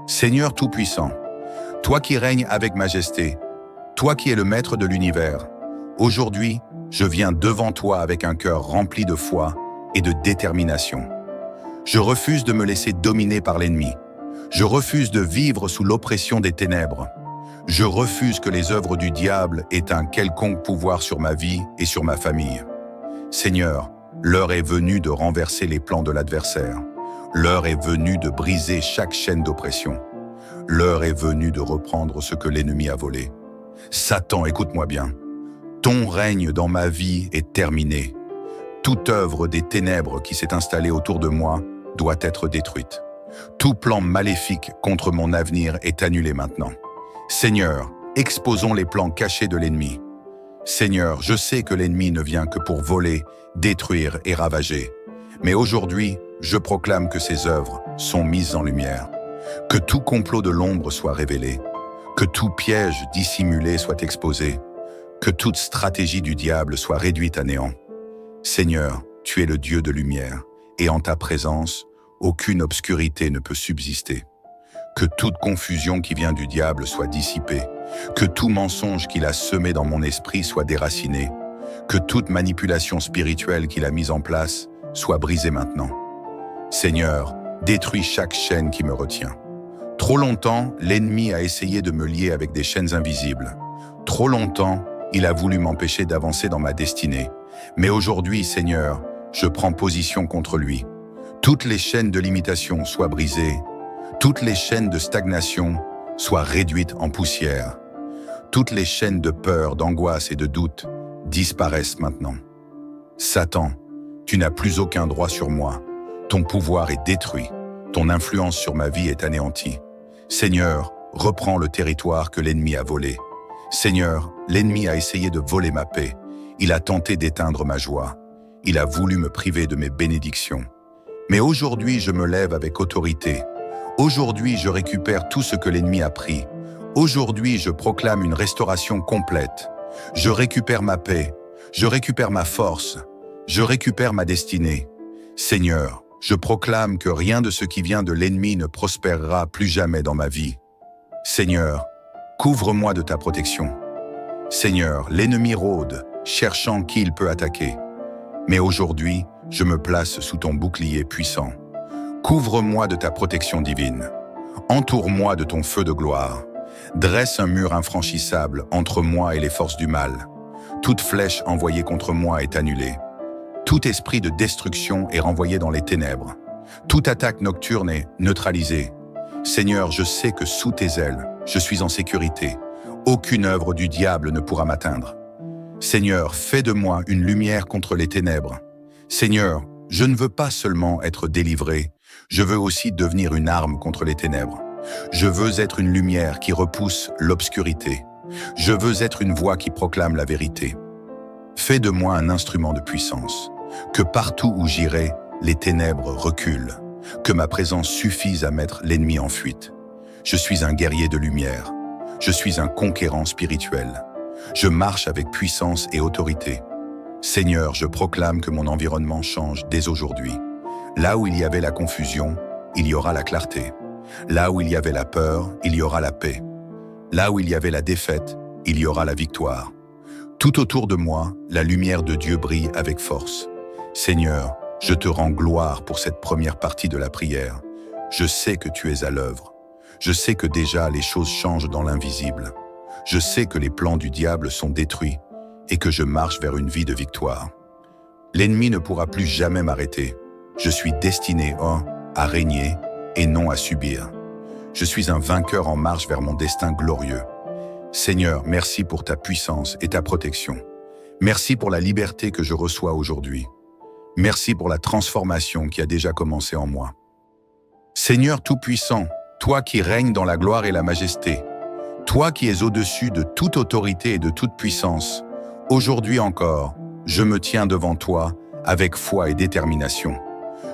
Seigneur Tout-Puissant, toi qui règnes avec majesté, toi qui es le maître de l'univers, aujourd'hui, je viens devant toi avec un cœur rempli de foi et de détermination. Je refuse de me laisser dominer par l'ennemi. Je refuse de vivre sous l'oppression des ténèbres. Je refuse que les œuvres du diable aient un quelconque pouvoir sur ma vie et sur ma famille. Seigneur, l'heure est venue de renverser les plans de l'adversaire. L'heure est venue de briser chaque chaîne d'oppression. L'heure est venue de reprendre ce que l'ennemi a volé. Satan, écoute-moi bien. Ton règne dans ma vie est terminé. Toute œuvre des ténèbres qui s'est installée autour de moi doit être détruite. Tout plan maléfique contre mon avenir est annulé maintenant. Seigneur, exposons les plans cachés de l'ennemi. Seigneur, je sais que l'ennemi ne vient que pour voler, détruire et ravager. Mais aujourd'hui, je proclame que ses œuvres sont mises en lumière. Que tout complot de l'ombre soit révélé. Que tout piège dissimulé soit exposé. Que toute stratégie du diable soit réduite à néant. Seigneur, tu es le Dieu de lumière, et en ta présence, aucune obscurité ne peut subsister. Que toute confusion qui vient du diable soit dissipée. Que tout mensonge qu'il a semé dans mon esprit soit déraciné. Que toute manipulation spirituelle qu'il a mise en place soit brisée maintenant. Seigneur, détruis chaque chaîne qui me retient. Trop longtemps, l'ennemi a essayé de me lier avec des chaînes invisibles. Trop longtemps, il a voulu m'empêcher d'avancer dans ma destinée. Mais aujourd'hui, Seigneur, je prends position contre lui. Toutes les chaînes de limitation soient brisées. Toutes les chaînes de stagnation soient réduites en poussière. Toutes les chaînes de peur, d'angoisse et de doute disparaissent maintenant. Satan, tu n'as plus aucun droit sur moi. Ton pouvoir est détruit. Ton influence sur ma vie est anéantie. Seigneur, reprends le territoire que l'ennemi a volé. Seigneur, l'ennemi a essayé de voler ma paix. Il a tenté d'éteindre ma joie. Il a voulu me priver de mes bénédictions. Mais aujourd'hui, je me lève avec autorité. Aujourd'hui, je récupère tout ce que l'ennemi a pris. Aujourd'hui, je proclame une restauration complète. Je récupère ma paix. Je récupère ma force. Je récupère ma destinée. Seigneur, je proclame que rien de ce qui vient de l'ennemi ne prospérera plus jamais dans ma vie. Seigneur, couvre-moi de ta protection. Seigneur, l'ennemi rôde, cherchant qui il peut attaquer. Mais aujourd'hui, je me place sous ton bouclier puissant. Couvre-moi de ta protection divine. Entoure-moi de ton feu de gloire. Dresse un mur infranchissable entre moi et les forces du mal. Toute flèche envoyée contre moi est annulée. Tout esprit de destruction est renvoyé dans les ténèbres. Toute attaque nocturne est neutralisée. Seigneur, je sais que sous tes ailes, je suis en sécurité. Aucune œuvre du diable ne pourra m'atteindre. Seigneur, fais de moi une lumière contre les ténèbres. Seigneur, je ne veux pas seulement être délivré, je veux aussi devenir une arme contre les ténèbres. Je veux être une lumière qui repousse l'obscurité. Je veux être une voix qui proclame la vérité. Fais de moi un instrument de puissance. Que partout où j'irai, les ténèbres reculent. Que ma présence suffise à mettre l'ennemi en fuite. Je suis un guerrier de lumière. Je suis un conquérant spirituel. Je marche avec puissance et autorité. Seigneur, je proclame que mon environnement change dès aujourd'hui. Là où il y avait la confusion, il y aura la clarté. Là où il y avait la peur, il y aura la paix. Là où il y avait la défaite, il y aura la victoire. Tout autour de moi, la lumière de Dieu brille avec force. Seigneur, je te rends gloire pour cette première partie de la prière. Je sais que tu es à l'œuvre. Je sais que déjà les choses changent dans l'invisible. Je sais que les plans du diable sont détruits et que je marche vers une vie de victoire. L'ennemi ne pourra plus jamais m'arrêter. Je suis destiné à régner et non à subir. Je suis un vainqueur en marche vers mon destin glorieux. Seigneur, merci pour ta puissance et ta protection. Merci pour la liberté que je reçois aujourd'hui. Merci pour la transformation qui a déjà commencé en moi. Seigneur Tout-Puissant, toi qui règnes dans la gloire et la majesté, toi qui es au-dessus de toute autorité et de toute puissance, aujourd'hui encore, je me tiens devant toi avec foi et détermination.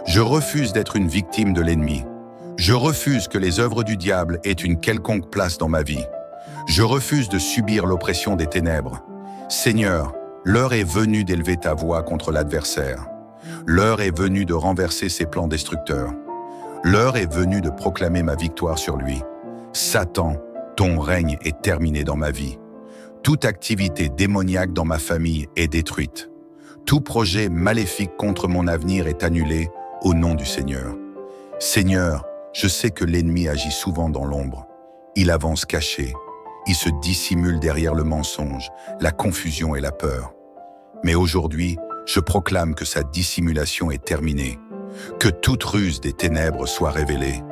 Je refuse d'être une victime de l'ennemi. Je refuse que les œuvres du diable aient une quelconque place dans ma vie. Je refuse de subir l'oppression des ténèbres. Seigneur, l'heure est venue d'élever ta voix contre l'adversaire. L'heure est venue de renverser ses plans destructeurs. L'heure est venue de proclamer ma victoire sur lui. Satan, ton règne est terminé dans ma vie. Toute activité démoniaque dans ma famille est détruite. Tout projet maléfique contre mon avenir est annulé au nom du Seigneur. Seigneur, je sais que l'ennemi agit souvent dans l'ombre. Il avance caché. Il se dissimule derrière le mensonge, la confusion et la peur. Mais aujourd'hui, je proclame que sa dissimulation est terminée, que toute ruse des ténèbres soit révélée,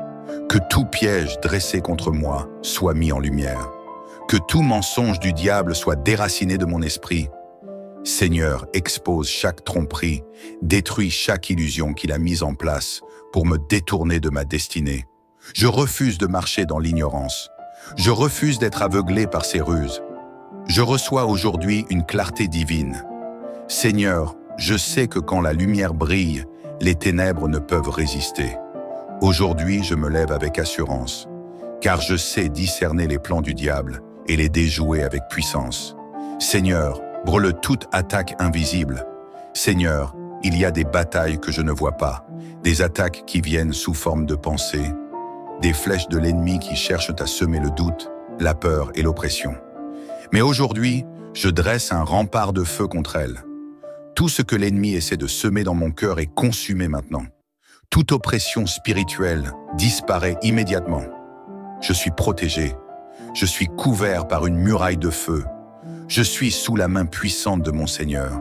que tout piège dressé contre moi soit mis en lumière, que tout mensonge du diable soit déraciné de mon esprit. Seigneur, expose chaque tromperie, détruis chaque illusion qu'il a mise en place pour me détourner de ma destinée. Je refuse de marcher dans l'ignorance. Je refuse d'être aveuglé par ses ruses. Je reçois aujourd'hui une clarté divine. Seigneur, je sais que quand la lumière brille, les ténèbres ne peuvent résister. Aujourd'hui, je me lève avec assurance, car je sais discerner les plans du diable et les déjouer avec puissance. Seigneur, brûle toute attaque invisible. Seigneur, il y a des batailles que je ne vois pas, des attaques qui viennent sous forme de pensée, des flèches de l'ennemi qui cherchent à semer le doute, la peur et l'oppression. Mais aujourd'hui, je dresse un rempart de feu contre elles. Tout ce que l'ennemi essaie de semer dans mon cœur est consumé maintenant. Toute oppression spirituelle disparaît immédiatement. Je suis protégé. Je suis couvert par une muraille de feu. Je suis sous la main puissante de mon Seigneur.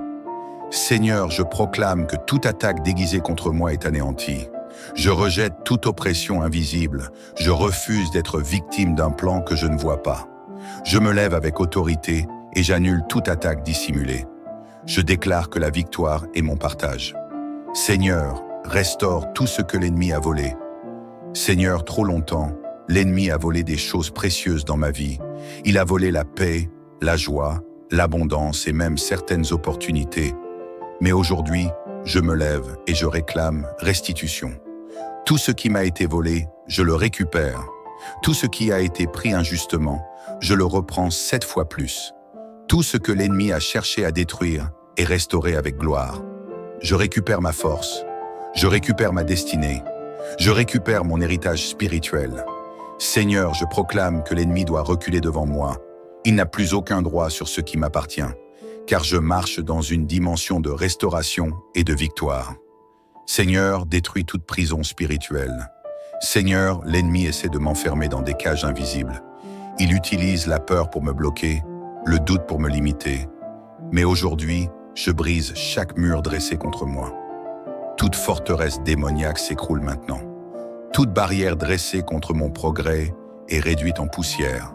Seigneur, je proclame que toute attaque déguisée contre moi est anéantie. Je rejette toute oppression invisible. Je refuse d'être victime d'un plan que je ne vois pas. Je me lève avec autorité et j'annule toute attaque dissimulée. Je déclare que la victoire est mon partage. Seigneur, restaure tout ce que l'ennemi a volé. Seigneur, trop longtemps, l'ennemi a volé des choses précieuses dans ma vie. Il a volé la paix, la joie, l'abondance et même certaines opportunités. Mais aujourd'hui, je me lève et je réclame restitution. Tout ce qui m'a été volé, je le récupère. Tout ce qui a été pris injustement, je le reprends 7 fois plus. Tout ce que l'ennemi a cherché à détruire est restauré avec gloire. Je récupère ma force. Je récupère ma destinée. Je récupère mon héritage spirituel. Seigneur, je proclame que l'ennemi doit reculer devant moi. Il n'a plus aucun droit sur ce qui m'appartient, car je marche dans une dimension de restauration et de victoire. Seigneur, détruis toute prison spirituelle. Seigneur, l'ennemi essaie de m'enfermer dans des cages invisibles. Il utilise la peur pour me bloquer, le doute pour me limiter. Mais aujourd'hui, je brise chaque mur dressé contre moi. Toute forteresse démoniaque s'écroule maintenant. Toute barrière dressée contre mon progrès est réduite en poussière.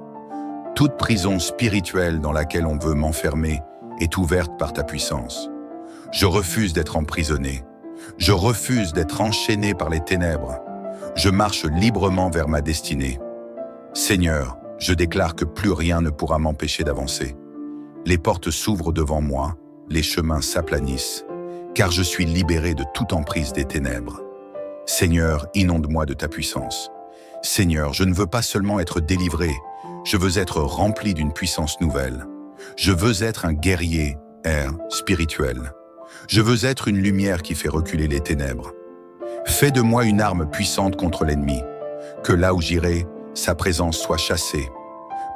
Toute prison spirituelle dans laquelle on veut m'enfermer est ouverte par ta puissance. Je refuse d'être emprisonné. Je refuse d'être enchaîné par les ténèbres. Je marche librement vers ma destinée. Seigneur, je déclare que plus rien ne pourra m'empêcher d'avancer. Les portes s'ouvrent devant moi, les chemins s'aplanissent, car je suis libéré de toute emprise des ténèbres. Seigneur, inonde-moi de ta puissance. Seigneur, je ne veux pas seulement être délivré, je veux être rempli d'une puissance nouvelle. Je veux être un guerrier, spirituel. Je veux être une lumière qui fait reculer les ténèbres. Fais de moi une arme puissante contre l'ennemi. Que là où j'irai, sa présence soit chassée.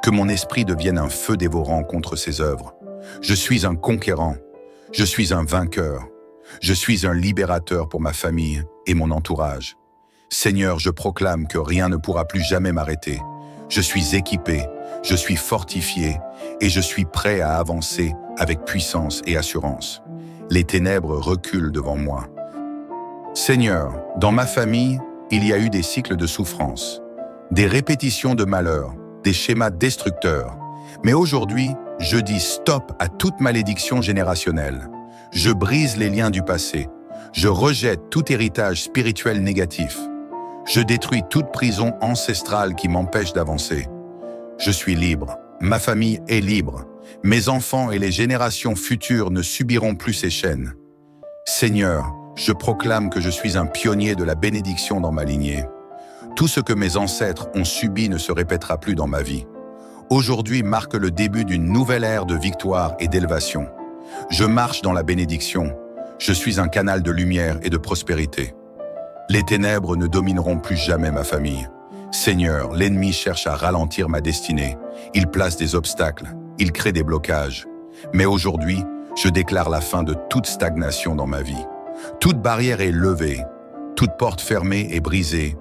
Que mon esprit devienne un feu dévorant contre ses œuvres. Je suis un conquérant. Je suis un vainqueur. Je suis un libérateur pour ma famille et mon entourage. Seigneur, je proclame que rien ne pourra plus jamais m'arrêter. Je suis équipé, je suis fortifié et je suis prêt à avancer avec puissance et assurance. Les ténèbres reculent devant moi. Seigneur, dans ma famille, il y a eu des cycles de souffrance, des répétitions de malheur, des schémas destructeurs. Mais aujourd'hui, je dis stop à toute malédiction générationnelle. Je brise les liens du passé. Je rejette tout héritage spirituel négatif. Je détruis toute prison ancestrale qui m'empêche d'avancer. Je suis libre. Ma famille est libre. Mes enfants et les générations futures ne subiront plus ces chaînes. Seigneur, je proclame que je suis un pionnier de la bénédiction dans ma lignée. Tout ce que mes ancêtres ont subi ne se répétera plus dans ma vie. Aujourd'hui marque le début d'une nouvelle ère de victoire et d'élévation. Je marche dans la bénédiction. Je suis un canal de lumière et de prospérité. Les ténèbres ne domineront plus jamais ma famille. Seigneur, l'ennemi cherche à ralentir ma destinée. Il place des obstacles, il crée des blocages. Mais aujourd'hui, je déclare la fin de toute stagnation dans ma vie. Toute barrière est levée, toute porte fermée est brisée.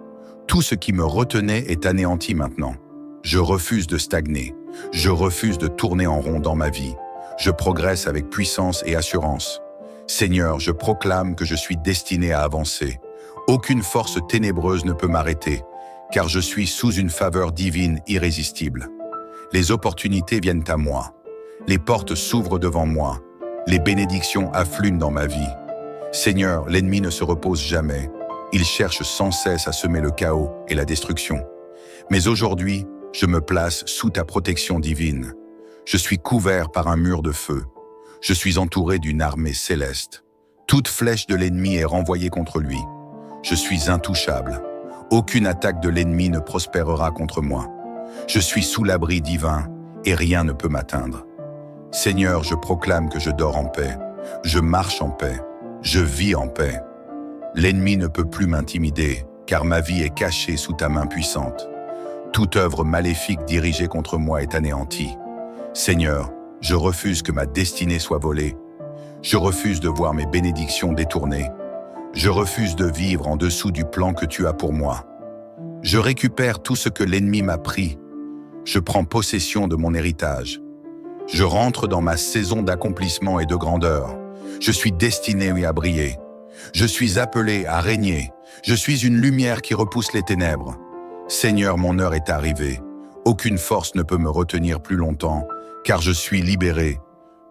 Tout ce qui me retenait est anéanti maintenant. Je refuse de stagner, je refuse de tourner en rond dans ma vie. Je progresse avec puissance et assurance. Seigneur, je proclame que je suis destiné à avancer. Aucune force ténébreuse ne peut m'arrêter, car je suis sous une faveur divine irrésistible. Les opportunités viennent à moi. Les portes s'ouvrent devant moi. Les bénédictions affluent dans ma vie. Seigneur, l'ennemi ne se repose jamais. Il cherche sans cesse à semer le chaos et la destruction. Mais aujourd'hui, je me place sous ta protection divine. Je suis couvert par un mur de feu. Je suis entouré d'une armée céleste. Toute flèche de l'ennemi est renvoyée contre lui. Je suis intouchable. Aucune attaque de l'ennemi ne prospérera contre moi. Je suis sous l'abri divin et rien ne peut m'atteindre. Seigneur, je proclame que je dors en paix. Je marche en paix. Je vis en paix. L'ennemi ne peut plus m'intimider, car ma vie est cachée sous ta main puissante. Toute œuvre maléfique dirigée contre moi est anéantie. Seigneur, je refuse que ma destinée soit volée. Je refuse de voir mes bénédictions détournées. Je refuse de vivre en dessous du plan que tu as pour moi. Je récupère tout ce que l'ennemi m'a pris. Je prends possession de mon héritage. Je rentre dans ma saison d'accomplissement et de grandeur. Je suis destiné à briller. Je suis appelé à régner. Je suis une lumière qui repousse les ténèbres. Seigneur, mon heure est arrivée. Aucune force ne peut me retenir plus longtemps, car je suis libéré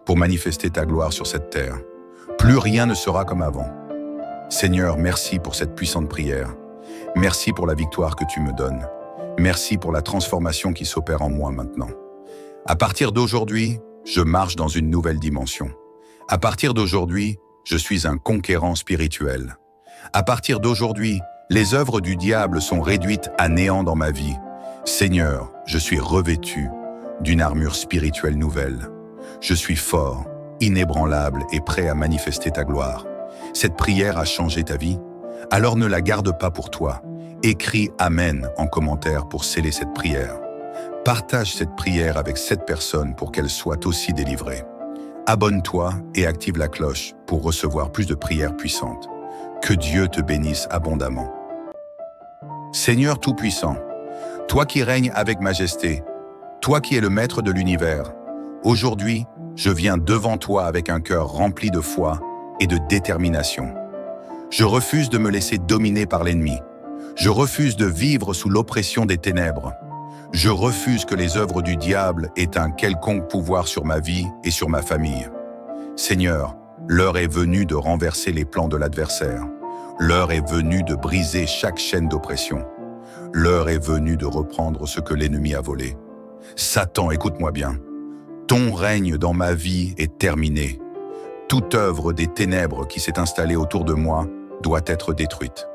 pour manifester ta gloire sur cette terre. Plus rien ne sera comme avant. Seigneur, merci pour cette puissante prière. Merci pour la victoire que tu me donnes. Merci pour la transformation qui s'opère en moi maintenant. À partir d'aujourd'hui, je marche dans une nouvelle dimension. À partir d'aujourd'hui, je suis un conquérant spirituel. À partir d'aujourd'hui, les œuvres du diable sont réduites à néant dans ma vie. Seigneur, je suis revêtu d'une armure spirituelle nouvelle. Je suis fort, inébranlable et prêt à manifester ta gloire. Cette prière a changé ta vie? Alors ne la garde pas pour toi. Écris « Amen » en commentaire pour sceller cette prière. Partage cette prière avec 7 personnes pour qu'elles soient aussi délivrées. Abonne-toi et active la cloche pour recevoir plus de prières puissantes. Que Dieu te bénisse abondamment. Seigneur Tout-Puissant, toi qui règnes avec majesté, toi qui es le maître de l'univers, aujourd'hui, je viens devant toi avec un cœur rempli de foi et de détermination. Je refuse de me laisser dominer par l'ennemi. Je refuse de vivre sous l'oppression des ténèbres. Je refuse que les œuvres du diable aient un quelconque pouvoir sur ma vie et sur ma famille. Seigneur, l'heure est venue de renverser les plans de l'adversaire. L'heure est venue de briser chaque chaîne d'oppression. L'heure est venue de reprendre ce que l'ennemi a volé. Satan, écoute-moi bien. Ton règne dans ma vie est terminé. Toute œuvre des ténèbres qui s'est installée autour de moi doit être détruite.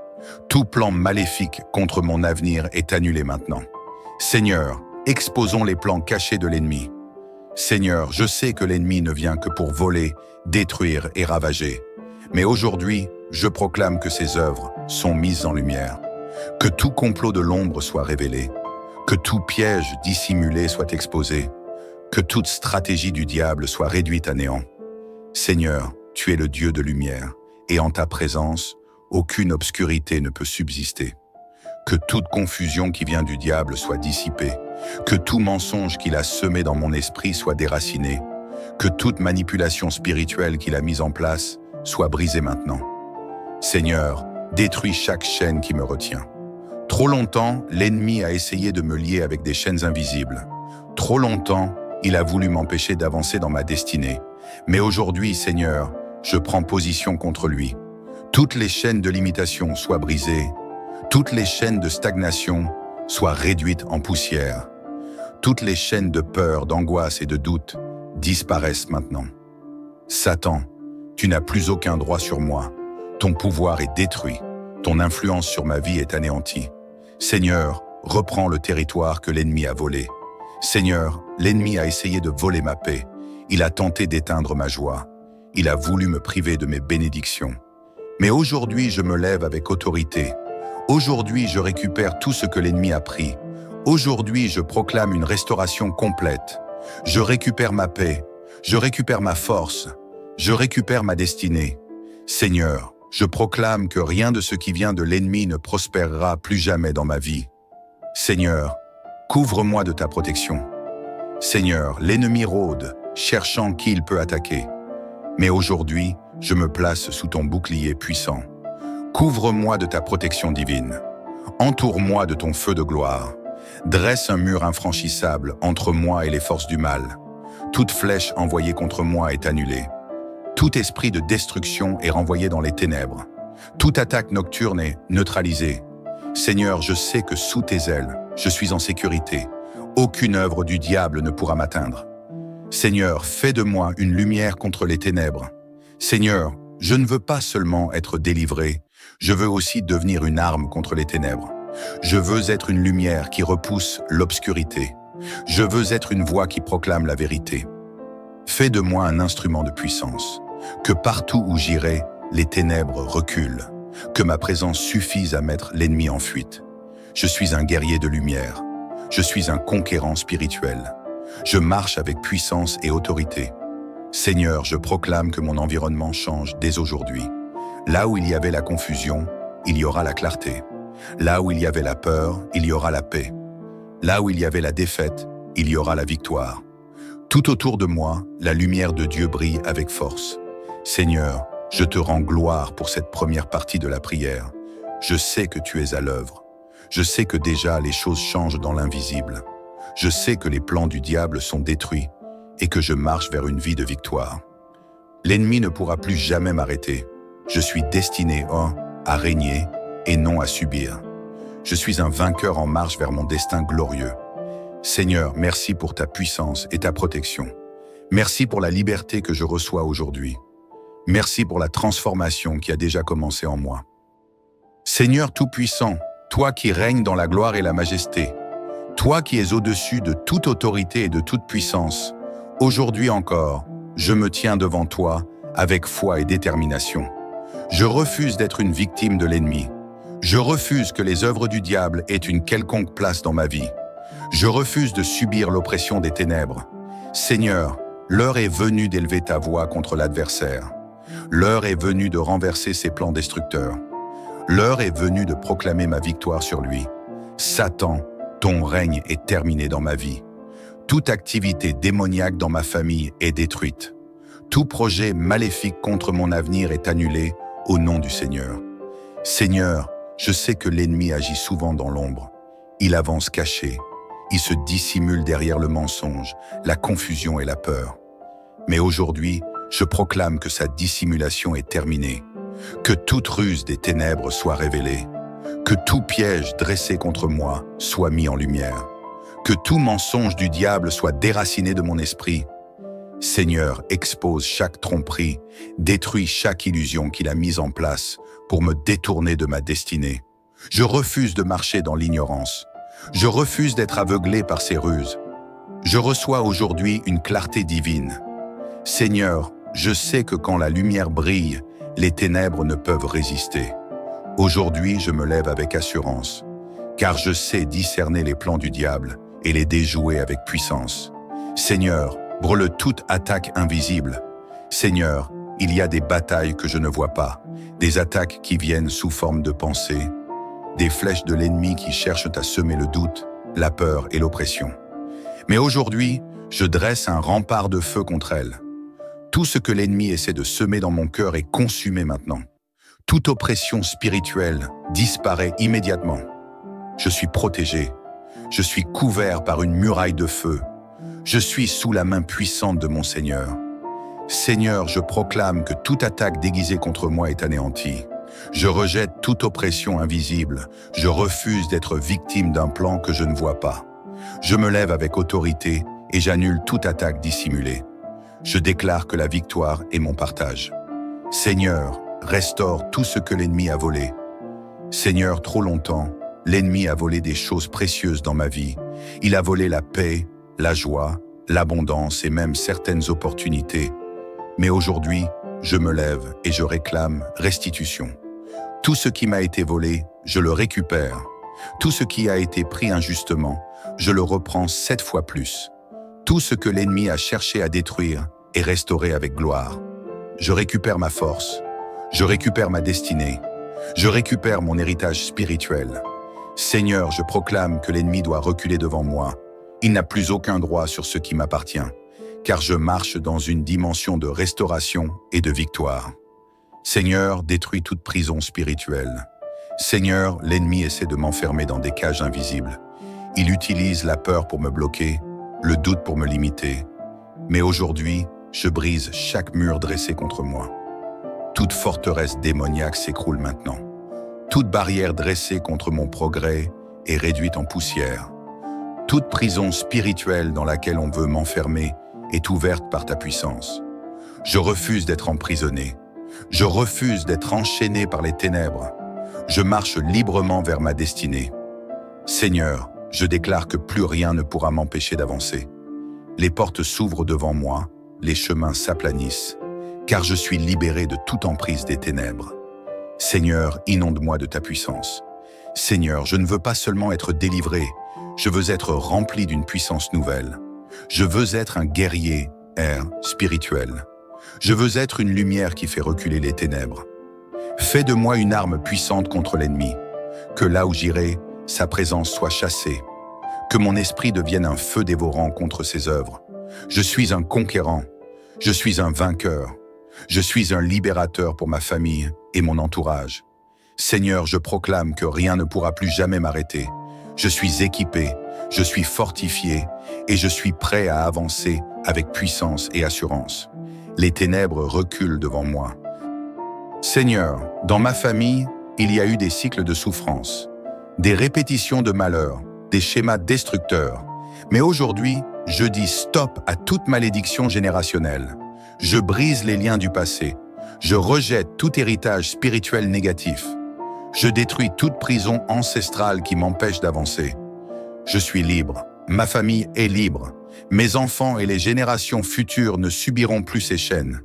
Tout plan maléfique contre mon avenir est annulé maintenant. Seigneur, exposons les plans cachés de l'ennemi. Seigneur, je sais que l'ennemi ne vient que pour voler, détruire et ravager. Mais aujourd'hui, je proclame que ses œuvres sont mises en lumière. Que tout complot de l'ombre soit révélé. Que tout piège dissimulé soit exposé. Que toute stratégie du diable soit réduite à néant. Seigneur, tu es le Dieu de lumière, et en ta présence, aucune obscurité ne peut subsister. Que toute confusion qui vient du diable soit dissipée. Que tout mensonge qu'il a semé dans mon esprit soit déraciné. Que toute manipulation spirituelle qu'il a mise en place soit brisée maintenant. Seigneur, détruis chaque chaîne qui me retient. Trop longtemps, l'ennemi a essayé de me lier avec des chaînes invisibles. Trop longtemps, il a voulu m'empêcher d'avancer dans ma destinée. Mais aujourd'hui, Seigneur, je prends position contre lui. Toutes les chaînes de limitation soient brisées. Toutes les chaînes de stagnation soient réduites en poussière. Toutes les chaînes de peur, d'angoisse et de doute disparaissent maintenant. Satan, tu n'as plus aucun droit sur moi. Ton pouvoir est détruit. Ton influence sur ma vie est anéantie. Seigneur, reprends le territoire que l'ennemi a volé. Seigneur, l'ennemi a essayé de voler ma paix. Il a tenté d'éteindre ma joie. Il a voulu me priver de mes bénédictions. Mais aujourd'hui, je me lève avec autorité. Aujourd'hui, je récupère tout ce que l'ennemi a pris. Aujourd'hui, je proclame une restauration complète. Je récupère ma paix. Je récupère ma force. Je récupère ma destinée. Seigneur, je proclame que rien de ce qui vient de l'ennemi ne prospérera plus jamais dans ma vie. Seigneur, couvre-moi de ta protection. Seigneur, l'ennemi rôde, cherchant qui il peut attaquer. Mais aujourd'hui, je me place sous ton bouclier puissant. Couvre-moi de ta protection divine. Entoure-moi de ton feu de gloire. Dresse un mur infranchissable entre moi et les forces du mal. Toute flèche envoyée contre moi est annulée. Tout esprit de destruction est renvoyé dans les ténèbres. Toute attaque nocturne est neutralisée. Seigneur, je sais que sous tes ailes, je suis en sécurité. Aucune œuvre du diable ne pourra m'atteindre. Seigneur, fais de moi une lumière contre les ténèbres. Seigneur, je ne veux pas seulement être délivré, je veux aussi devenir une arme contre les ténèbres. Je veux être une lumière qui repousse l'obscurité. Je veux être une voix qui proclame la vérité. Fais de moi un instrument de puissance. Que partout où j'irai, les ténèbres reculent. Que ma présence suffise à mettre l'ennemi en fuite. Je suis un guerrier de lumière. Je suis un conquérant spirituel. Je marche avec puissance et autorité. Seigneur, je proclame que mon environnement change dès aujourd'hui. Là où il y avait la confusion, il y aura la clarté. Là où il y avait la peur, il y aura la paix. Là où il y avait la défaite, il y aura la victoire. Tout autour de moi, la lumière de Dieu brille avec force. Seigneur, je te rends gloire pour cette première partie de la prière. Je sais que tu es à l'œuvre. Je sais que déjà les choses changent dans l'invisible. Je sais que les plans du diable sont détruits et que je marche vers une vie de victoire. L'ennemi ne pourra plus jamais m'arrêter. Je suis destiné, à régner et non à subir. Je suis un vainqueur en marche vers mon destin glorieux. Seigneur, merci pour ta puissance et ta protection. Merci pour la liberté que je reçois aujourd'hui. Merci pour la transformation qui a déjà commencé en moi. Seigneur Tout-Puissant, toi qui règnes dans la gloire et la majesté, toi qui es au-dessus de toute autorité et de toute puissance, aujourd'hui encore, je me tiens devant toi avec foi et détermination. Je refuse d'être une victime de l'ennemi. Je refuse que les œuvres du diable aient une quelconque place dans ma vie. Je refuse de subir l'oppression des ténèbres. Seigneur, l'heure est venue d'élever ta voix contre l'adversaire. L'heure est venue de renverser ses plans destructeurs. L'heure est venue de proclamer ma victoire sur lui. Satan, ton règne est terminé dans ma vie. Toute activité démoniaque dans ma famille est détruite. Tout projet maléfique contre mon avenir est annulé au nom du Seigneur. Seigneur, je sais que l'ennemi agit souvent dans l'ombre. Il avance caché. Il se dissimule derrière le mensonge, la confusion et la peur. Mais aujourd'hui, je proclame que sa dissimulation est terminée. Que toute ruse des ténèbres soit révélée. Que tout piège dressé contre moi soit mis en lumière. Que tout mensonge du diable soit déraciné de mon esprit. Seigneur, expose chaque tromperie, détruis chaque illusion qu'il a mise en place pour me détourner de ma destinée. Je refuse de marcher dans l'ignorance. Je refuse d'être aveuglé par ses ruses. Je reçois aujourd'hui une clarté divine. Seigneur, je sais que quand la lumière brille, les ténèbres ne peuvent résister. Aujourd'hui, je me lève avec assurance, car je sais discerner les plans du diable et les déjouer avec puissance. Seigneur, brûle toute attaque invisible. Seigneur, il y a des batailles que je ne vois pas, des attaques qui viennent sous forme de pensée, des flèches de l'ennemi qui cherchent à semer le doute, la peur et l'oppression. Mais aujourd'hui, je dresse un rempart de feu contre elles. Tout ce que l'ennemi essaie de semer dans mon cœur est consumé maintenant. Toute oppression spirituelle disparaît immédiatement. Je suis protégé. Je suis couvert par une muraille de feu. Je suis sous la main puissante de mon Seigneur. Seigneur, je proclame que toute attaque déguisée contre moi est anéantie. Je rejette toute oppression invisible. Je refuse d'être victime d'un plan que je ne vois pas. Je me lève avec autorité et j'annule toute attaque dissimulée. Je déclare que la victoire est mon partage. Seigneur, restaure tout ce que l'ennemi a volé. Seigneur, trop longtemps, l'ennemi a volé des choses précieuses dans ma vie. Il a volé la paix, la joie, l'abondance et même certaines opportunités. Mais aujourd'hui, je me lève et je réclame restitution. Tout ce qui m'a été volé, je le récupère. Tout ce qui a été pris injustement, je le reprends 7 fois plus. Tout ce que l'ennemi a cherché à détruire est restauré avec gloire. Je récupère ma force, je récupère ma destinée, je récupère mon héritage spirituel. Seigneur, je proclame que l'ennemi doit reculer devant moi. Il n'a plus aucun droit sur ce qui m'appartient, car je marche dans une dimension de restauration et de victoire. Seigneur, détruis toute prison spirituelle. Seigneur, l'ennemi essaie de m'enfermer dans des cages invisibles. Il utilise la peur pour me bloquer, le doute pour me limiter. Mais aujourd'hui, je brise chaque mur dressé contre moi. Toute forteresse démoniaque s'écroule maintenant. Toute barrière dressée contre mon progrès est réduite en poussière. Toute prison spirituelle dans laquelle on veut m'enfermer est ouverte par ta puissance. Je refuse d'être emprisonné. Je refuse d'être enchaîné par les ténèbres. Je marche librement vers ma destinée. Seigneur, je déclare que plus rien ne pourra m'empêcher d'avancer. Les portes s'ouvrent devant moi, les chemins s'aplanissent, car je suis libéré de toute emprise des ténèbres. Seigneur, inonde-moi de ta puissance. Seigneur, je ne veux pas seulement être délivré, je veux être rempli d'une puissance nouvelle. Je veux être un guerrier, spirituel. Je veux être une lumière qui fait reculer les ténèbres. Fais de moi une arme puissante contre l'ennemi. Que là où j'irai, sa présence soit chassée. Que mon esprit devienne un feu dévorant contre ses œuvres. Je suis un conquérant. Je suis un vainqueur. Je suis un libérateur pour ma famille et mon entourage. Seigneur, je proclame que rien ne pourra plus jamais m'arrêter. Je suis équipé, je suis fortifié et je suis prêt à avancer avec puissance et assurance. Les ténèbres reculent devant moi. Seigneur, dans ma famille, il y a eu des cycles de souffrance, des répétitions de malheur, des schémas destructeurs. Mais aujourd'hui, je dis stop à toute malédiction générationnelle. Je brise les liens du passé. Je rejette tout héritage spirituel négatif. Je détruis toute prison ancestrale qui m'empêche d'avancer. Je suis libre. Ma famille est libre. Mes enfants et les générations futures ne subiront plus ces chaînes.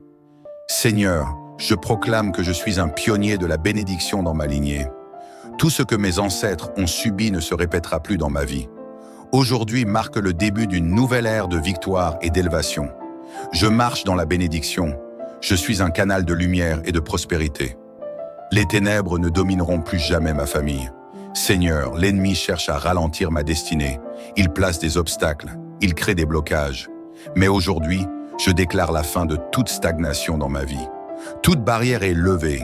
Seigneur, je proclame que je suis un pionnier de la bénédiction dans ma lignée. Tout ce que mes ancêtres ont subi ne se répétera plus dans ma vie. Aujourd'hui marque le début d'une nouvelle ère de victoire et d'élévation. Je marche dans la bénédiction. Je suis un canal de lumière et de prospérité. Les ténèbres ne domineront plus jamais ma famille. Seigneur, l'ennemi cherche à ralentir ma destinée. Il place des obstacles, il crée des blocages. Mais aujourd'hui, je déclare la fin de toute stagnation dans ma vie. Toute barrière est levée,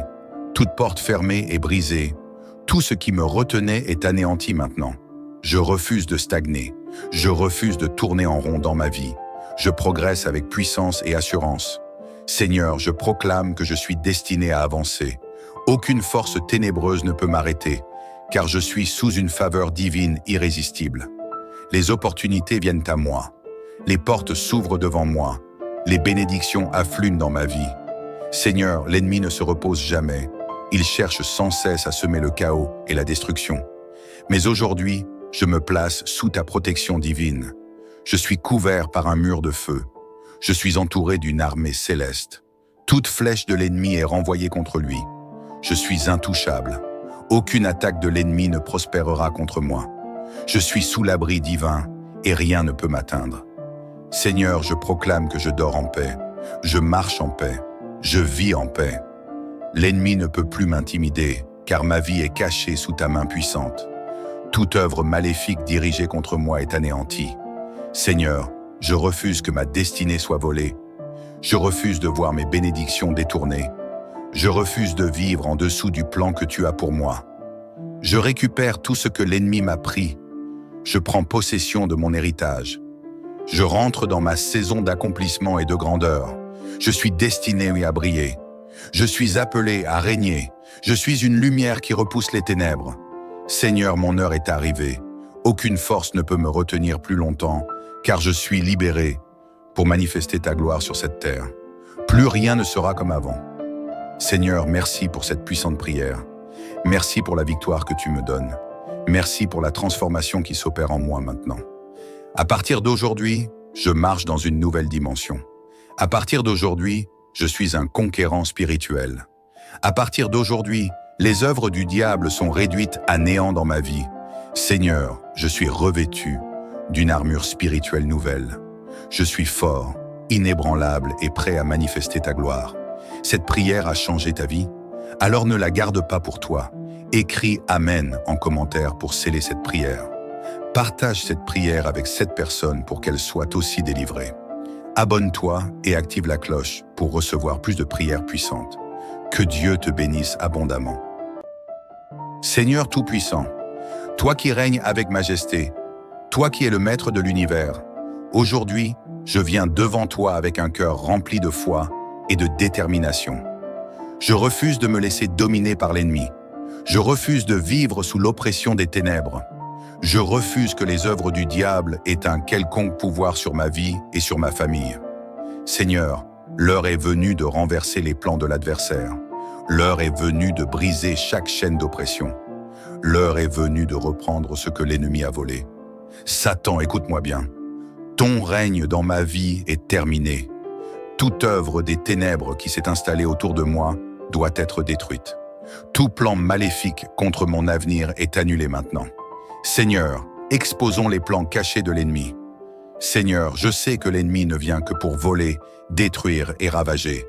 toute porte fermée est brisée. Tout ce qui me retenait est anéanti maintenant. Je refuse de stagner. Je refuse de tourner en rond dans ma vie. Je progresse avec puissance et assurance. Seigneur, je proclame que je suis destiné à avancer. Aucune force ténébreuse ne peut m'arrêter, car je suis sous une faveur divine irrésistible. Les opportunités viennent à moi. Les portes s'ouvrent devant moi. Les bénédictions affluent dans ma vie. Seigneur, l'ennemi ne se repose jamais. Il cherche sans cesse à semer le chaos et la destruction. Mais aujourd'hui, je me place sous ta protection divine. Je suis couvert par un mur de feu. Je suis entouré d'une armée céleste. Toute flèche de l'ennemi est renvoyée contre lui. Je suis intouchable. Aucune attaque de l'ennemi ne prospérera contre moi. Je suis sous l'abri divin et rien ne peut m'atteindre. Seigneur, je proclame que je dors en paix. Je marche en paix. Je vis en paix. L'ennemi ne peut plus m'intimider, car ma vie est cachée sous ta main puissante. Toute œuvre maléfique dirigée contre moi est anéantie. Seigneur, je refuse que ma destinée soit volée. Je refuse de voir mes bénédictions détournées. Je refuse de vivre en dessous du plan que tu as pour moi. Je récupère tout ce que l'ennemi m'a pris. Je prends possession de mon héritage. Je rentre dans ma saison d'accomplissement et de grandeur. Je suis destiné à briller. Je suis appelé à régner. Je suis une lumière qui repousse les ténèbres. Seigneur, mon heure est arrivée. Aucune force ne peut me retenir plus longtemps, car je suis libéré pour manifester ta gloire sur cette terre. Plus rien ne sera comme avant. Seigneur, merci pour cette puissante prière. Merci pour la victoire que tu me donnes. Merci pour la transformation qui s'opère en moi maintenant. À partir d'aujourd'hui, je marche dans une nouvelle dimension. À partir d'aujourd'hui, je suis un conquérant spirituel. À partir d'aujourd'hui, les œuvres du diable sont réduites à néant dans ma vie. Seigneur, je suis revêtu d'une armure spirituelle nouvelle. Je suis fort, inébranlable et prêt à manifester ta gloire. Cette prière a changé ta vie? Alors ne la garde pas pour toi. Écris Amen en commentaire pour sceller cette prière. Partage cette prière avec 7 personnes pour qu'elles soient aussi délivrées. Abonne-toi et active la cloche pour recevoir plus de prières puissantes. Que Dieu te bénisse abondamment. Seigneur Tout-Puissant, toi qui règnes avec majesté, toi qui es le maître de l'univers, aujourd'hui, je viens devant toi avec un cœur rempli de foi et de détermination. Je refuse de me laisser dominer par l'ennemi. Je refuse de vivre sous l'oppression des ténèbres. Je refuse que les œuvres du diable aient un quelconque pouvoir sur ma vie et sur ma famille. Seigneur, l'heure est venue de renverser les plans de l'adversaire. L'heure est venue de briser chaque chaîne d'oppression. L'heure est venue de reprendre ce que l'ennemi a volé. Satan, écoute-moi bien. Ton règne dans ma vie est terminé. Toute œuvre des ténèbres qui s'est installée autour de moi doit être détruite. Tout plan maléfique contre mon avenir est annulé maintenant. Seigneur, exposons les plans cachés de l'ennemi. Seigneur, je sais que l'ennemi ne vient que pour voler, détruire et ravager.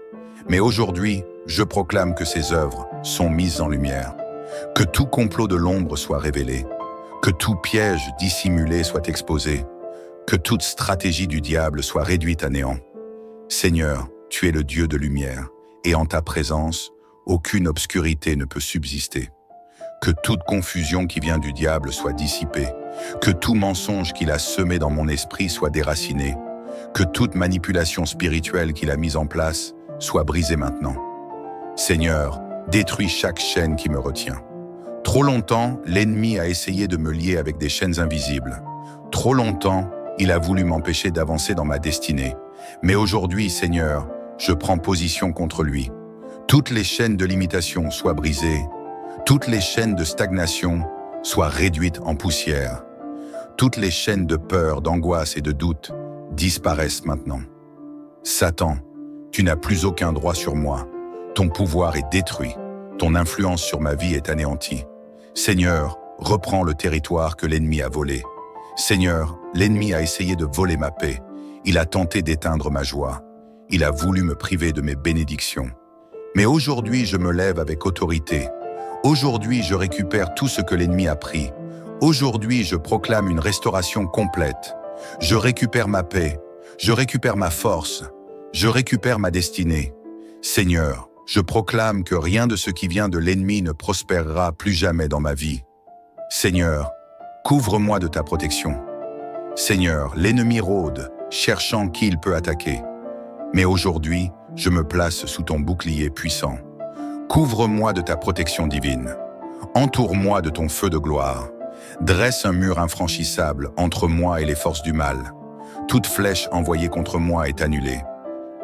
Mais aujourd'hui, je proclame que ses œuvres sont mises en lumière. Que tout complot de l'ombre soit révélé. Que tout piège dissimulé soit exposé. Que toute stratégie du diable soit réduite à néant. Seigneur, tu es le Dieu de lumière, et en ta présence, aucune obscurité ne peut subsister. Que toute confusion qui vient du diable soit dissipée, que tout mensonge qu'il a semé dans mon esprit soit déraciné, que toute manipulation spirituelle qu'il a mise en place soit brisée maintenant. Seigneur, détruis chaque chaîne qui me retient. Trop longtemps, l'ennemi a essayé de me lier avec des chaînes invisibles. Trop longtemps, il a voulu m'empêcher d'avancer dans ma destinée. Mais aujourd'hui, Seigneur, je prends position contre lui. Toutes les chaînes de limitation soient brisées. Toutes les chaînes de stagnation soient réduites en poussière. Toutes les chaînes de peur, d'angoisse et de doute disparaissent maintenant. Satan, tu n'as plus aucun droit sur moi. Ton pouvoir est détruit. Ton influence sur ma vie est anéantie. Seigneur, reprends le territoire que l'ennemi a volé. Seigneur, l'ennemi a essayé de voler ma paix. Il a tenté d'éteindre ma joie. Il a voulu me priver de mes bénédictions. Mais aujourd'hui, je me lève avec autorité. Aujourd'hui, je récupère tout ce que l'ennemi a pris. Aujourd'hui, je proclame une restauration complète. Je récupère ma paix. Je récupère ma force. Je récupère ma destinée. Seigneur, je proclame que rien de ce qui vient de l'ennemi ne prospérera plus jamais dans ma vie. Seigneur, couvre-moi de ta protection. Seigneur, l'ennemi rôde, cherchant qui il peut attaquer. Mais aujourd'hui, je me place sous ton bouclier puissant. Couvre-moi de ta protection divine. Entoure-moi de ton feu de gloire. Dresse un mur infranchissable entre moi et les forces du mal. Toute flèche envoyée contre moi est annulée.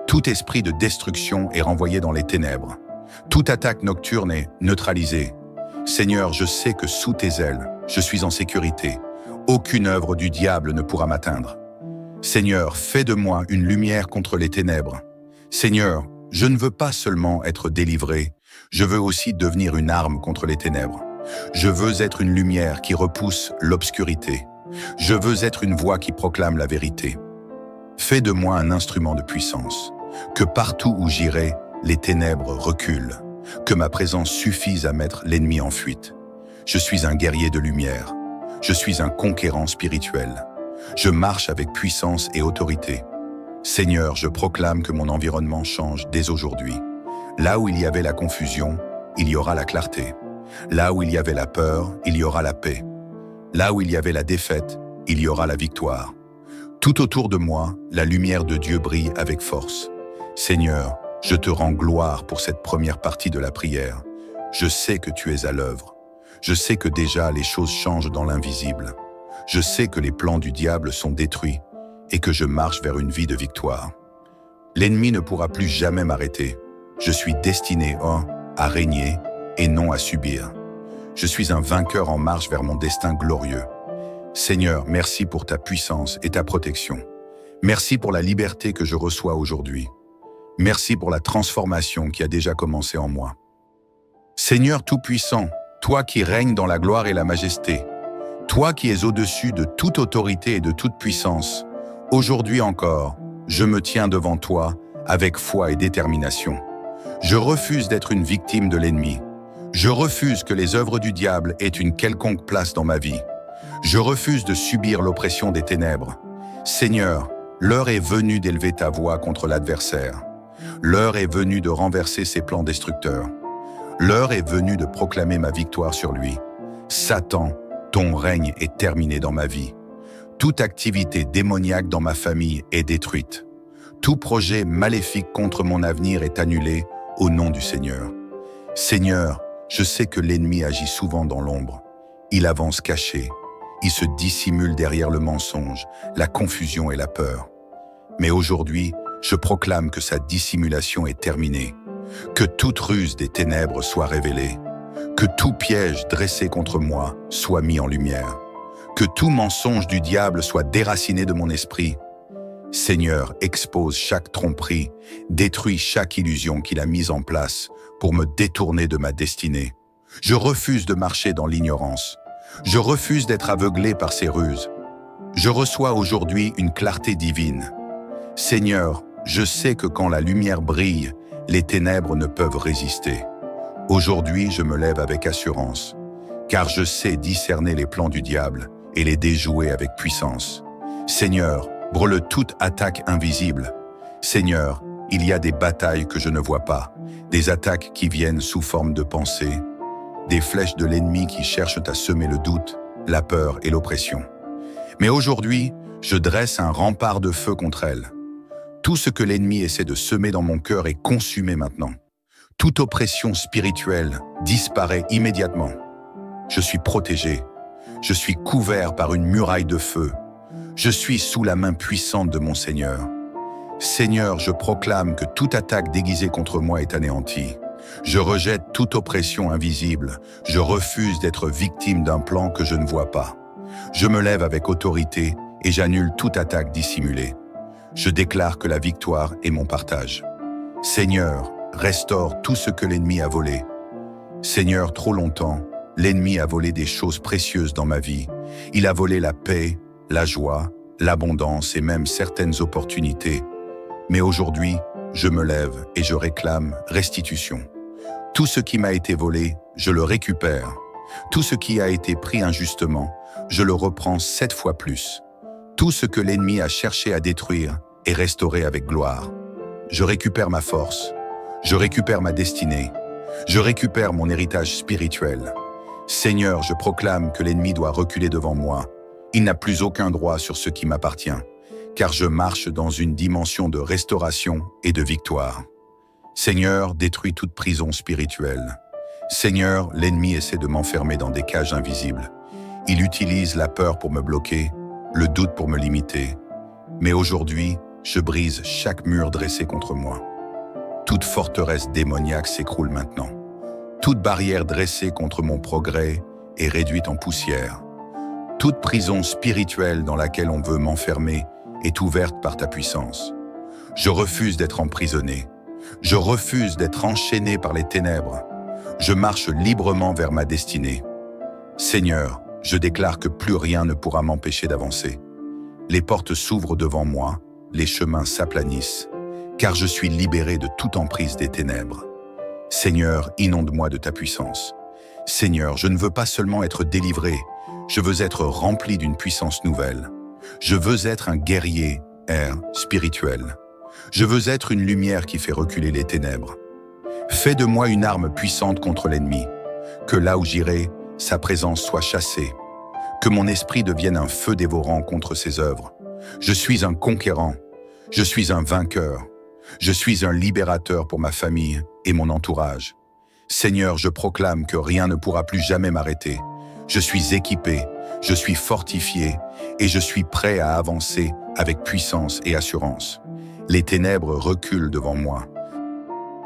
Tout esprit de destruction est renvoyé dans les ténèbres. Toute attaque nocturne est neutralisée. Seigneur, je sais que sous tes ailes, je suis en sécurité. Aucune œuvre du diable ne pourra m'atteindre. Seigneur, fais de moi une lumière contre les ténèbres. Seigneur, je ne veux pas seulement être délivré, je veux aussi devenir une arme contre les ténèbres. Je veux être une lumière qui repousse l'obscurité. Je veux être une voix qui proclame la vérité. Fais de moi un instrument de puissance. Que partout où j'irai, les ténèbres reculent. Que ma présence suffise à mettre l'ennemi en fuite. Je suis un guerrier de lumière. Je suis un conquérant spirituel. Je marche avec puissance et autorité. Seigneur, je proclame que mon environnement change dès aujourd'hui. Là où il y avait la confusion, il y aura la clarté. Là où il y avait la peur, il y aura la paix. Là où il y avait la défaite, il y aura la victoire. Tout autour de moi, la lumière de Dieu brille avec force. Seigneur, je te rends gloire pour cette première partie de la prière. Je sais que tu es à l'œuvre. Je sais que déjà les choses changent dans l'invisible. Je sais que les plans du diable sont détruits et que je marche vers une vie de victoire. L'ennemi ne pourra plus jamais m'arrêter. Je suis destiné à régner et non à subir. Je suis un vainqueur en marche vers mon destin glorieux. Seigneur, merci pour ta puissance et ta protection. Merci pour la liberté que je reçois aujourd'hui. Merci pour la transformation qui a déjà commencé en moi. Seigneur Tout-Puissant, toi qui règnes dans la gloire et la majesté, toi qui es au-dessus de toute autorité et de toute puissance, aujourd'hui encore, je me tiens devant toi avec foi et détermination. Je refuse d'être une victime de l'ennemi. Je refuse que les œuvres du diable aient une quelconque place dans ma vie. Je refuse de subir l'oppression des ténèbres. Seigneur, l'heure est venue d'élever ta voix contre l'adversaire. L'heure est venue de renverser ses plans destructeurs. L'heure est venue de proclamer ma victoire sur lui. Satan, ton règne est terminé dans ma vie. Toute activité démoniaque dans ma famille est détruite. Tout projet maléfique contre mon avenir est annulé au nom du Seigneur. Seigneur, je sais que l'ennemi agit souvent dans l'ombre. Il avance caché. Il se dissimule derrière le mensonge, la confusion et la peur. Mais aujourd'hui, je proclame que sa dissimulation est terminée, que toute ruse des ténèbres soit révélée, que tout piège dressé contre moi soit mis en lumière, que tout mensonge du diable soit déraciné de mon esprit. Seigneur, expose chaque tromperie, détruis chaque illusion qu'il a mise en place pour me détourner de ma destinée. Je refuse de marcher dans l'ignorance. Je refuse d'être aveuglé par ses ruses. Je reçois aujourd'hui une clarté divine. Seigneur, je sais que quand la lumière brille, les ténèbres ne peuvent résister. Aujourd'hui, je me lève avec assurance, car je sais discerner les plans du diable et les déjouer avec puissance. Seigneur, brûle toute attaque invisible. Seigneur, il y a des batailles que je ne vois pas, des attaques qui viennent sous forme de pensée, des flèches de l'ennemi qui cherchent à semer le doute, la peur et l'oppression. Mais aujourd'hui, je dresse un rempart de feu contre elles. Tout ce que l'ennemi essaie de semer dans mon cœur est consumé maintenant. Toute oppression spirituelle disparaît immédiatement. Je suis protégé. Je suis couvert par une muraille de feu. Je suis sous la main puissante de mon Seigneur. Seigneur, je proclame que toute attaque déguisée contre moi est anéantie. Je rejette toute oppression invisible. Je refuse d'être victime d'un plan que je ne vois pas. Je me lève avec autorité et j'annule toute attaque dissimulée. Je déclare que la victoire est mon partage. Seigneur, restaure tout ce que l'ennemi a volé. Seigneur, trop longtemps, l'ennemi a volé des choses précieuses dans ma vie. Il a volé la paix, la joie, l'abondance et même certaines opportunités. Mais aujourd'hui, je me lève et je réclame restitution. Tout ce qui m'a été volé, je le récupère. Tout ce qui a été pris injustement, je le reprends 7 fois plus. Tout ce que l'ennemi a cherché à détruire est restauré avec gloire. Je récupère ma force, je récupère ma destinée, je récupère mon héritage spirituel. Seigneur, je proclame que l'ennemi doit reculer devant moi. Il n'a plus aucun droit sur ce qui m'appartient, car je marche dans une dimension de restauration et de victoire. Seigneur, détruis toute prison spirituelle. Seigneur, l'ennemi essaie de m'enfermer dans des cages invisibles. Il utilise la peur pour me bloquer, le doute pour me limiter. Mais aujourd'hui, je brise chaque mur dressé contre moi. Toute forteresse démoniaque s'écroule maintenant. Toute barrière dressée contre mon progrès est réduite en poussière. Toute prison spirituelle dans laquelle on veut m'enfermer est ouverte par ta puissance. Je refuse d'être emprisonné. Je refuse d'être enchaîné par les ténèbres. Je marche librement vers ma destinée. Seigneur, je déclare que plus rien ne pourra m'empêcher d'avancer. Les portes s'ouvrent devant moi, les chemins s'aplanissent, car je suis libéré de toute emprise des ténèbres. Seigneur, inonde-moi de ta puissance. Seigneur, je ne veux pas seulement être délivré, je veux être rempli d'une puissance nouvelle. Je veux être un guerrier, spirituel. Je veux être une lumière qui fait reculer les ténèbres. Fais de moi une arme puissante contre l'ennemi, que là où j'irai, sa présence soit chassée, que mon esprit devienne un feu dévorant contre ses œuvres. Je suis un conquérant, je suis un vainqueur, je suis un libérateur pour ma famille et mon entourage. Seigneur, je proclame que rien ne pourra plus jamais m'arrêter. Je suis équipé, je suis fortifié et je suis prêt à avancer avec puissance et assurance. Les ténèbres reculent devant moi.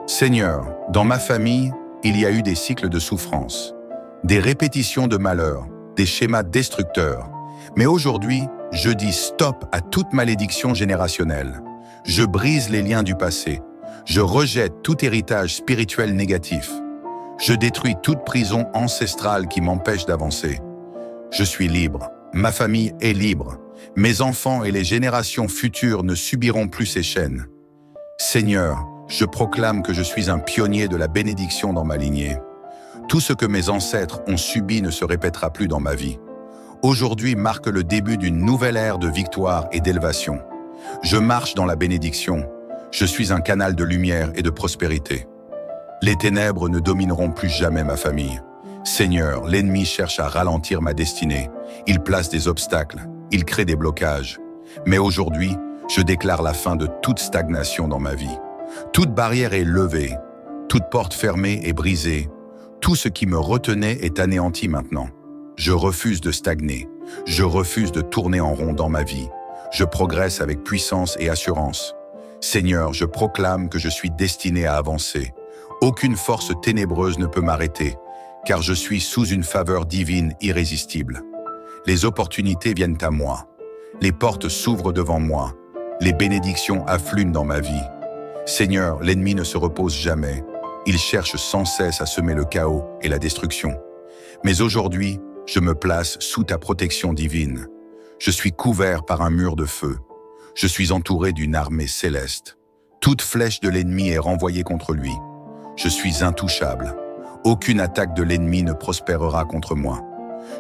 Seigneur, dans ma famille, il y a eu des cycles de souffrance, des répétitions de malheur, des schémas destructeurs. Mais aujourd'hui, je dis stop à toute malédiction générationnelle. Je brise les liens du passé. Je rejette tout héritage spirituel négatif. Je détruis toute prison ancestrale qui m'empêche d'avancer. Je suis libre. Ma famille est libre. Mes enfants et les générations futures ne subiront plus ces chaînes. Seigneur, je proclame que je suis un pionnier de la bénédiction dans ma lignée. Tout ce que mes ancêtres ont subi ne se répétera plus dans ma vie. Aujourd'hui marque le début d'une nouvelle ère de victoire et d'élévation. Je marche dans la bénédiction. Je suis un canal de lumière et de prospérité. Les ténèbres ne domineront plus jamais ma famille. Seigneur, l'ennemi cherche à ralentir ma destinée. Il place des obstacles, il crée des blocages. Mais aujourd'hui, je déclare la fin de toute stagnation dans ma vie. Toute barrière est levée, toute porte fermée est brisée. Tout ce qui me retenait est anéanti maintenant. Je refuse de stagner. Je refuse de tourner en rond dans ma vie. Je progresse avec puissance et assurance. Seigneur, je proclame que je suis destiné à avancer. Aucune force ténébreuse ne peut m'arrêter, car je suis sous une faveur divine irrésistible. Les opportunités viennent à moi. Les portes s'ouvrent devant moi. Les bénédictions affluent dans ma vie. Seigneur, l'ennemi ne se repose jamais. Il cherche sans cesse à semer le chaos et la destruction. Mais aujourd'hui, je me place sous ta protection divine. Je suis couvert par un mur de feu. Je suis entouré d'une armée céleste. Toute flèche de l'ennemi est renvoyée contre lui. Je suis intouchable. Aucune attaque de l'ennemi ne prospérera contre moi.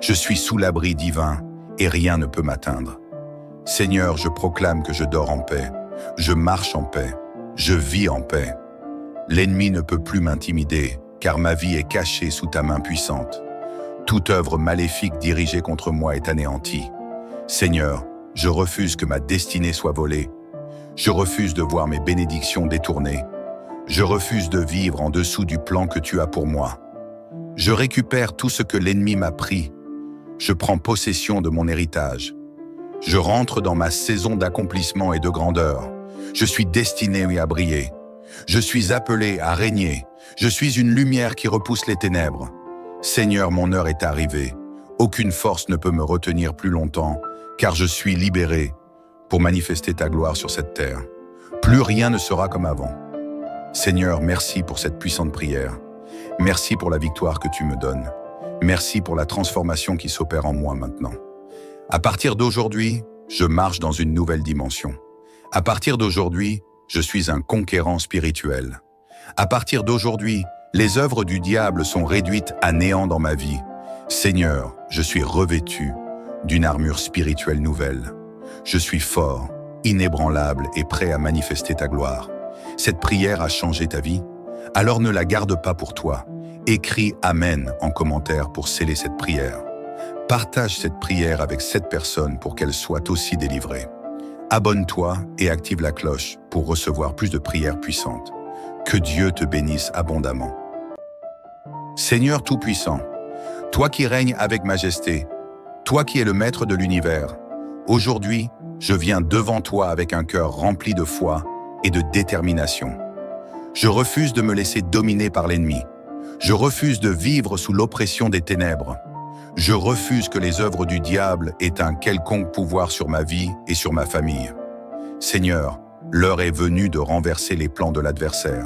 Je suis sous l'abri divin et rien ne peut m'atteindre. Seigneur, je proclame que je dors en paix. Je marche en paix. Je vis en paix. L'ennemi ne peut plus m'intimider, car ma vie est cachée sous ta main puissante. Toute œuvre maléfique dirigée contre moi est anéantie. Seigneur, je refuse que ma destinée soit volée. Je refuse de voir mes bénédictions détournées. Je refuse de vivre en dessous du plan que tu as pour moi. Je récupère tout ce que l'ennemi m'a pris. Je prends possession de mon héritage. Je rentre dans ma saison d'accomplissement et de grandeur. Je suis destiné à briller. Je suis appelé à régner. Je suis une lumière qui repousse les ténèbres. Seigneur, mon heure est arrivée. Aucune force ne peut me retenir plus longtemps, car je suis libéré pour manifester ta gloire sur cette terre. Plus rien ne sera comme avant. Seigneur, merci pour cette puissante prière. Merci pour la victoire que tu me donnes. Merci pour la transformation qui s'opère en moi maintenant. À partir d'aujourd'hui, je marche dans une nouvelle dimension. À partir d'aujourd'hui, je suis un conquérant spirituel. À partir d'aujourd'hui, les œuvres du diable sont réduites à néant dans ma vie. Seigneur, je suis revêtu d'une armure spirituelle nouvelle. Je suis fort, inébranlable et prêt à manifester ta gloire. Cette prière a changé ta vie? Alors ne la garde pas pour toi. Écris Amen en commentaire pour sceller cette prière. Partage cette prière avec 7 personnes pour qu'elles soient aussi délivrées. Abonne-toi et active la cloche pour recevoir plus de prières puissantes. Que Dieu te bénisse abondamment. Seigneur Tout-Puissant, toi qui règnes avec majesté, toi qui es le maître de l'univers, aujourd'hui, je viens devant toi avec un cœur rempli de foi et de détermination. Je refuse de me laisser dominer par l'ennemi. Je refuse de vivre sous l'oppression des ténèbres. Je refuse que les œuvres du diable aient un quelconque pouvoir sur ma vie et sur ma famille. Seigneur, l'heure est venue de renverser les plans de l'adversaire.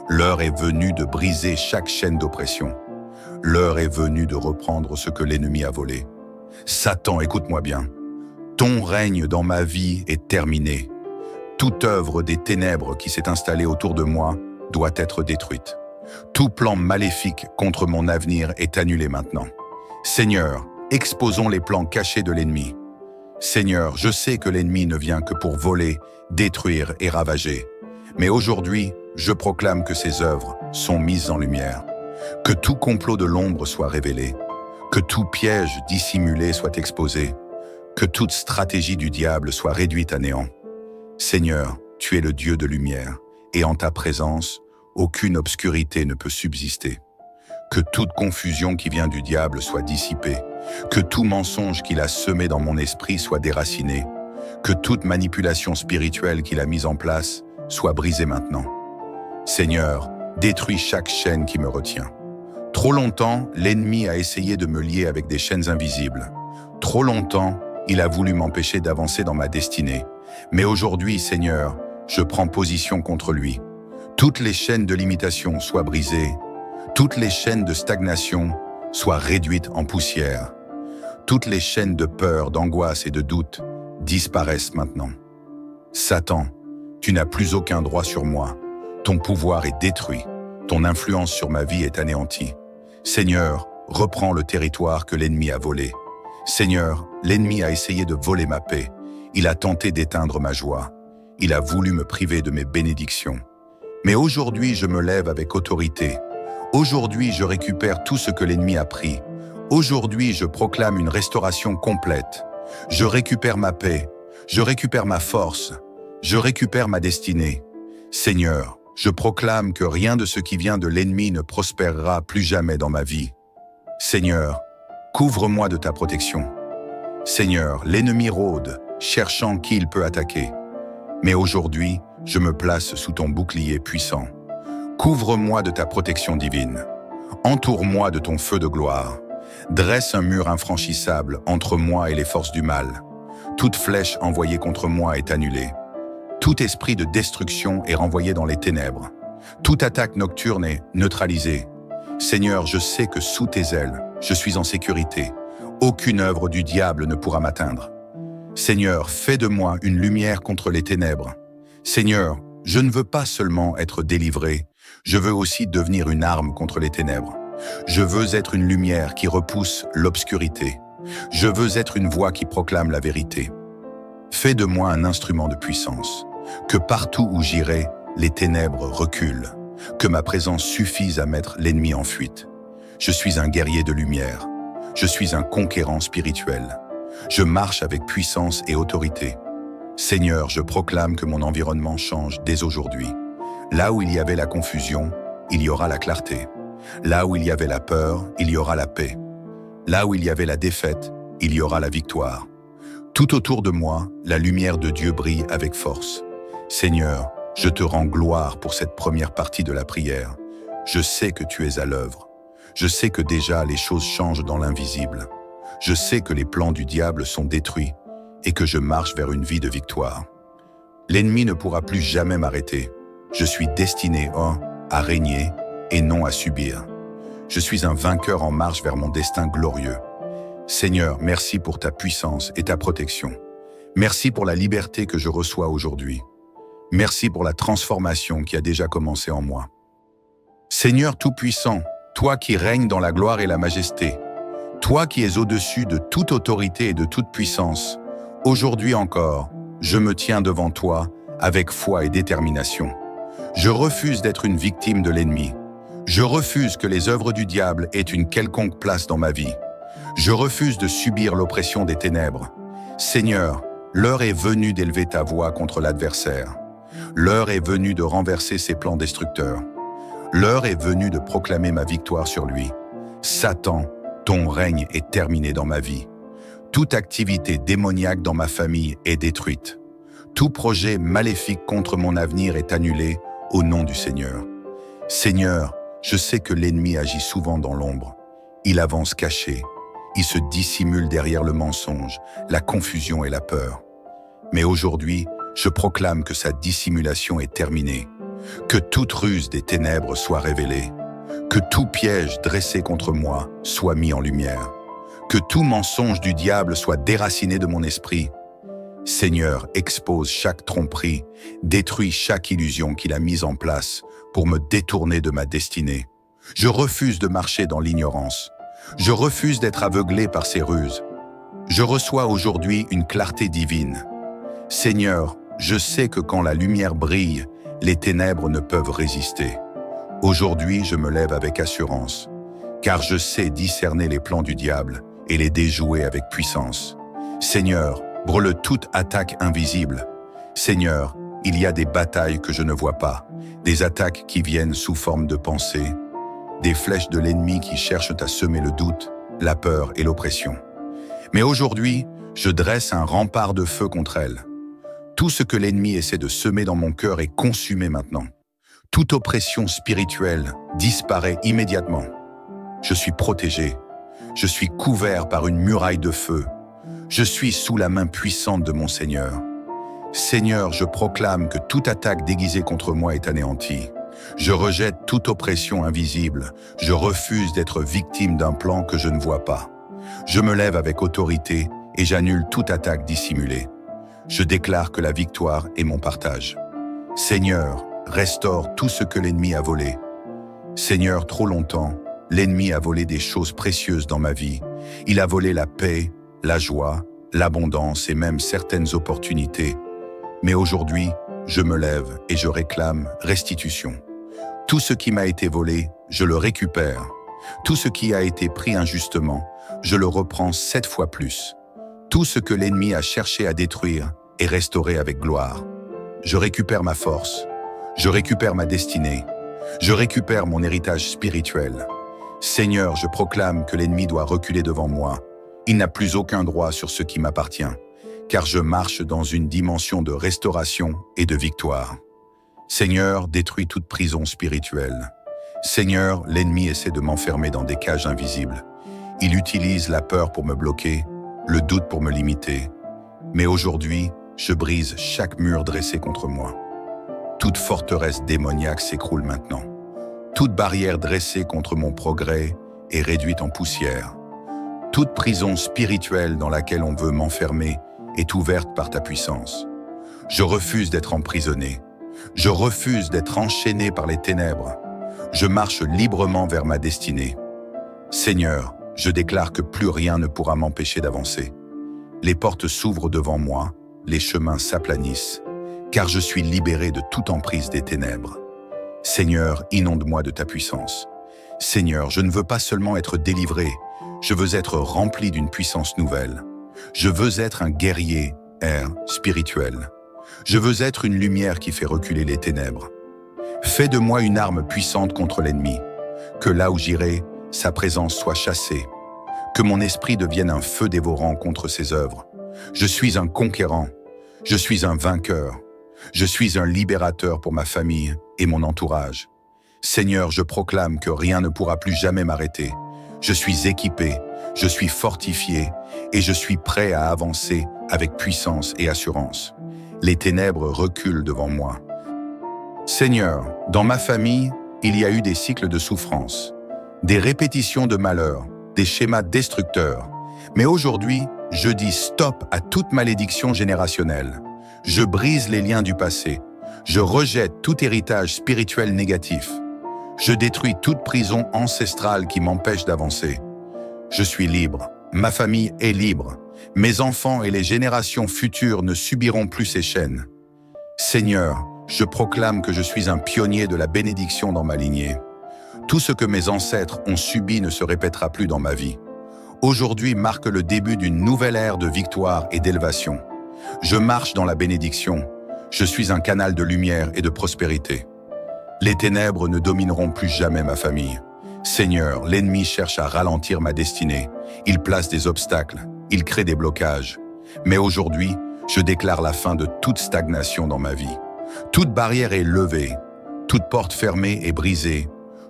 L'heure est venue de briser chaque chaîne d'oppression. L'heure est venue de reprendre ce que l'ennemi a volé. Satan, écoute-moi bien. Ton règne dans ma vie est terminé. Toute œuvre des ténèbres qui s'est installée autour de moi doit être détruite. Tout plan maléfique contre mon avenir est annulé maintenant. Seigneur, exposons les plans cachés de l'ennemi. Seigneur, je sais que l'ennemi ne vient que pour voler, détruire et ravager. Mais aujourd'hui, je proclame que ses œuvres sont mises en lumière. Que tout complot de l'ombre soit révélé. Que tout piège dissimulé soit exposé. Que toute stratégie du diable soit réduite à néant. Seigneur, tu es le Dieu de lumière, et en ta présence, aucune obscurité ne peut subsister. Que toute confusion qui vient du diable soit dissipée. Que tout mensonge qu'il a semé dans mon esprit soit déraciné. Que toute manipulation spirituelle qu'il a mise en place soit brisée maintenant. Seigneur, détruis chaque chaîne qui me retient. Trop longtemps, l'ennemi a essayé de me lier avec des chaînes invisibles. Trop longtemps, il a voulu m'empêcher d'avancer dans ma destinée. Mais aujourd'hui, Seigneur, je prends position contre lui. Toutes les chaînes de limitation soient brisées. Toutes les chaînes de stagnation soient réduites en poussière. Toutes les chaînes de peur, d'angoisse et de doute disparaissent maintenant. Satan, tu n'as plus aucun droit sur moi. Ton pouvoir est détruit. Ton influence sur ma vie est anéantie. Seigneur, reprends le territoire que l'ennemi a volé. Seigneur, l'ennemi a essayé de voler ma paix. Il a tenté d'éteindre ma joie. Il a voulu me priver de mes bénédictions. Mais aujourd'hui, je me lève avec autorité. Aujourd'hui, je récupère tout ce que l'ennemi a pris. Aujourd'hui, je proclame une restauration complète. Je récupère ma paix. Je récupère ma force. Je récupère ma destinée. Seigneur, je proclame que rien de ce qui vient de l'ennemi ne prospérera plus jamais dans ma vie. Seigneur, couvre-moi de ta protection. Seigneur, l'ennemi rôde, cherchant qui il peut attaquer. Mais aujourd'hui, je me place sous ton bouclier puissant. Couvre-moi de ta protection divine. Entoure-moi de ton feu de gloire. Dresse un mur infranchissable entre moi et les forces du mal. Toute flèche envoyée contre moi est annulée. Tout esprit de destruction est renvoyé dans les ténèbres. Toute attaque nocturne est neutralisée. Seigneur, je sais que sous tes ailes, je suis en sécurité. Aucune œuvre du diable ne pourra m'atteindre. Seigneur, fais de moi une lumière contre les ténèbres. Seigneur, je ne veux pas seulement être délivré, je veux aussi devenir une arme contre les ténèbres. Je veux être une lumière qui repousse l'obscurité. Je veux être une voix qui proclame la vérité. Fais de moi un instrument de puissance. Que partout où j'irai, les ténèbres reculent. Que ma présence suffise à mettre l'ennemi en fuite. Je suis un guerrier de lumière. Je suis un conquérant spirituel. Je marche avec puissance et autorité. Seigneur, je proclame que mon environnement change dès aujourd'hui. Là où il y avait la confusion, il y aura la clarté. Là où il y avait la peur, il y aura la paix. Là où il y avait la défaite, il y aura la victoire. Tout autour de moi, la lumière de Dieu brille avec force. Seigneur, je te rends gloire pour cette première partie de la prière. Je sais que tu es à l'œuvre. Je sais que déjà les choses changent dans l'invisible. Je sais que les plans du diable sont détruits et que je marche vers une vie de victoire. L'ennemi ne pourra plus jamais m'arrêter. Je suis destiné, à régner et non à subir. Je suis un vainqueur en marche vers mon destin glorieux. Seigneur, merci pour ta puissance et ta protection. Merci pour la liberté que je reçois aujourd'hui. Merci pour la transformation qui a déjà commencé en moi. Seigneur Tout-Puissant, toi qui règnes dans la gloire et la majesté, toi qui es au-dessus de toute autorité et de toute puissance, aujourd'hui encore, je me tiens devant toi avec foi et détermination. Je refuse d'être une victime de l'ennemi. Je refuse que les œuvres du diable aient une quelconque place dans ma vie. Je refuse de subir l'oppression des ténèbres. Seigneur, l'heure est venue d'élever ta voix contre l'adversaire. L'heure est venue de renverser ses plans destructeurs. L'heure est venue de proclamer ma victoire sur lui. Satan, ton règne est terminé dans ma vie. Toute activité démoniaque dans ma famille est détruite. Tout projet maléfique contre mon avenir est annulé au nom du Seigneur. Seigneur, je sais que l'ennemi agit souvent dans l'ombre. Il avance caché. Il se dissimule derrière le mensonge, la confusion et la peur. Mais aujourd'hui, je proclame que sa dissimulation est terminée, que toute ruse des ténèbres soit révélée, que tout piège dressé contre moi soit mis en lumière, que tout mensonge du diable soit déraciné de mon esprit. Seigneur, expose chaque tromperie, détruis chaque illusion qu'il a mise en place pour me détourner de ma destinée. Je refuse de marcher dans l'ignorance. Je refuse d'être aveuglé par ces ruses. Je reçois aujourd'hui une clarté divine. Seigneur, je sais que quand la lumière brille, les ténèbres ne peuvent résister. Aujourd'hui, je me lève avec assurance, car je sais discerner les plans du diable et les déjouer avec puissance. Seigneur, brûle toute attaque invisible. Seigneur, il y a des batailles que je ne vois pas, des attaques qui viennent sous forme de pensée, des flèches de l'ennemi qui cherchent à semer le doute, la peur et l'oppression. Mais aujourd'hui, je dresse un rempart de feu contre elles. Tout ce que l'ennemi essaie de semer dans mon cœur est consumé maintenant. Toute oppression spirituelle disparaît immédiatement. Je suis protégé. Je suis couvert par une muraille de feu. Je suis sous la main puissante de mon Seigneur. Seigneur, je proclame que toute attaque déguisée contre moi est anéantie. Je rejette toute oppression invisible. Je refuse d'être victime d'un plan que je ne vois pas. Je me lève avec autorité et j'annule toute attaque dissimulée. Je déclare que la victoire est mon partage. Seigneur, restaure tout ce que l'ennemi a volé. Seigneur, trop longtemps, l'ennemi a volé des choses précieuses dans ma vie. Il a volé la paix, la joie, l'abondance et même certaines opportunités. Mais aujourd'hui, je me lève et je réclame restitution. Tout ce qui m'a été volé, je le récupère. Tout ce qui a été pris injustement, je le reprends 7 fois plus. Tout ce que l'ennemi a cherché à détruire est restauré avec gloire. Je récupère ma force. Je récupère ma destinée. Je récupère mon héritage spirituel. Seigneur, je proclame que l'ennemi doit reculer devant moi. Il n'a plus aucun droit sur ce qui m'appartient, car je marche dans une dimension de restauration et de victoire. Seigneur, détruis toute prison spirituelle. Seigneur, l'ennemi essaie de m'enfermer dans des cages invisibles. Il utilise la peur pour me bloquer, le doute pour me limiter. Mais aujourd'hui, je brise chaque mur dressé contre moi. Toute forteresse démoniaque s'écroule maintenant. Toute barrière dressée contre mon progrès est réduite en poussière. Toute prison spirituelle dans laquelle on veut m'enfermer est ouverte par ta puissance. Je refuse d'être emprisonné. Je refuse d'être enchaîné par les ténèbres. Je marche librement vers ma destinée. Seigneur, je déclare que plus rien ne pourra m'empêcher d'avancer. Les portes s'ouvrent devant moi, les chemins s'aplanissent, car je suis libéré de toute emprise des ténèbres. Seigneur, inonde-moi de ta puissance. Seigneur, je ne veux pas seulement être délivré, je veux être rempli d'une puissance nouvelle. Je veux être un guerrier, spirituel. Je veux être une lumière qui fait reculer les ténèbres. Fais de moi une arme puissante contre l'ennemi. Que là où j'irai, sa présence soit chassée. Que mon esprit devienne un feu dévorant contre ses œuvres. Je suis un conquérant. Je suis un vainqueur. Je suis un libérateur pour ma famille et mon entourage. Seigneur, je proclame que rien ne pourra plus jamais m'arrêter. Je suis équipé, je suis fortifié et je suis prêt à avancer avec puissance et assurance. Les ténèbres reculent devant moi. Seigneur, dans ma famille, il y a eu des cycles de souffrance, des répétitions de malheur, des schémas destructeurs. Mais aujourd'hui, je dis stop à toute malédiction générationnelle. Je brise les liens du passé. Je rejette tout héritage spirituel négatif. Je détruis toute prison ancestrale qui m'empêche d'avancer. Je suis libre. Ma famille est libre. Mes enfants et les générations futures ne subiront plus ces chaînes. Seigneur, je proclame que je suis un pionnier de la bénédiction dans ma lignée. Tout ce que mes ancêtres ont subi ne se répétera plus dans ma vie. Aujourd'hui marque le début d'une nouvelle ère de victoire et d'élévation. Je marche dans la bénédiction. Je suis un canal de lumière et de prospérité. Les ténèbres ne domineront plus jamais ma famille. Seigneur, l'ennemi cherche à ralentir ma destinée. Il place des obstacles, il crée des blocages. Mais aujourd'hui, je déclare la fin de toute stagnation dans ma vie. Toute barrière est levée, toute porte fermée est brisée.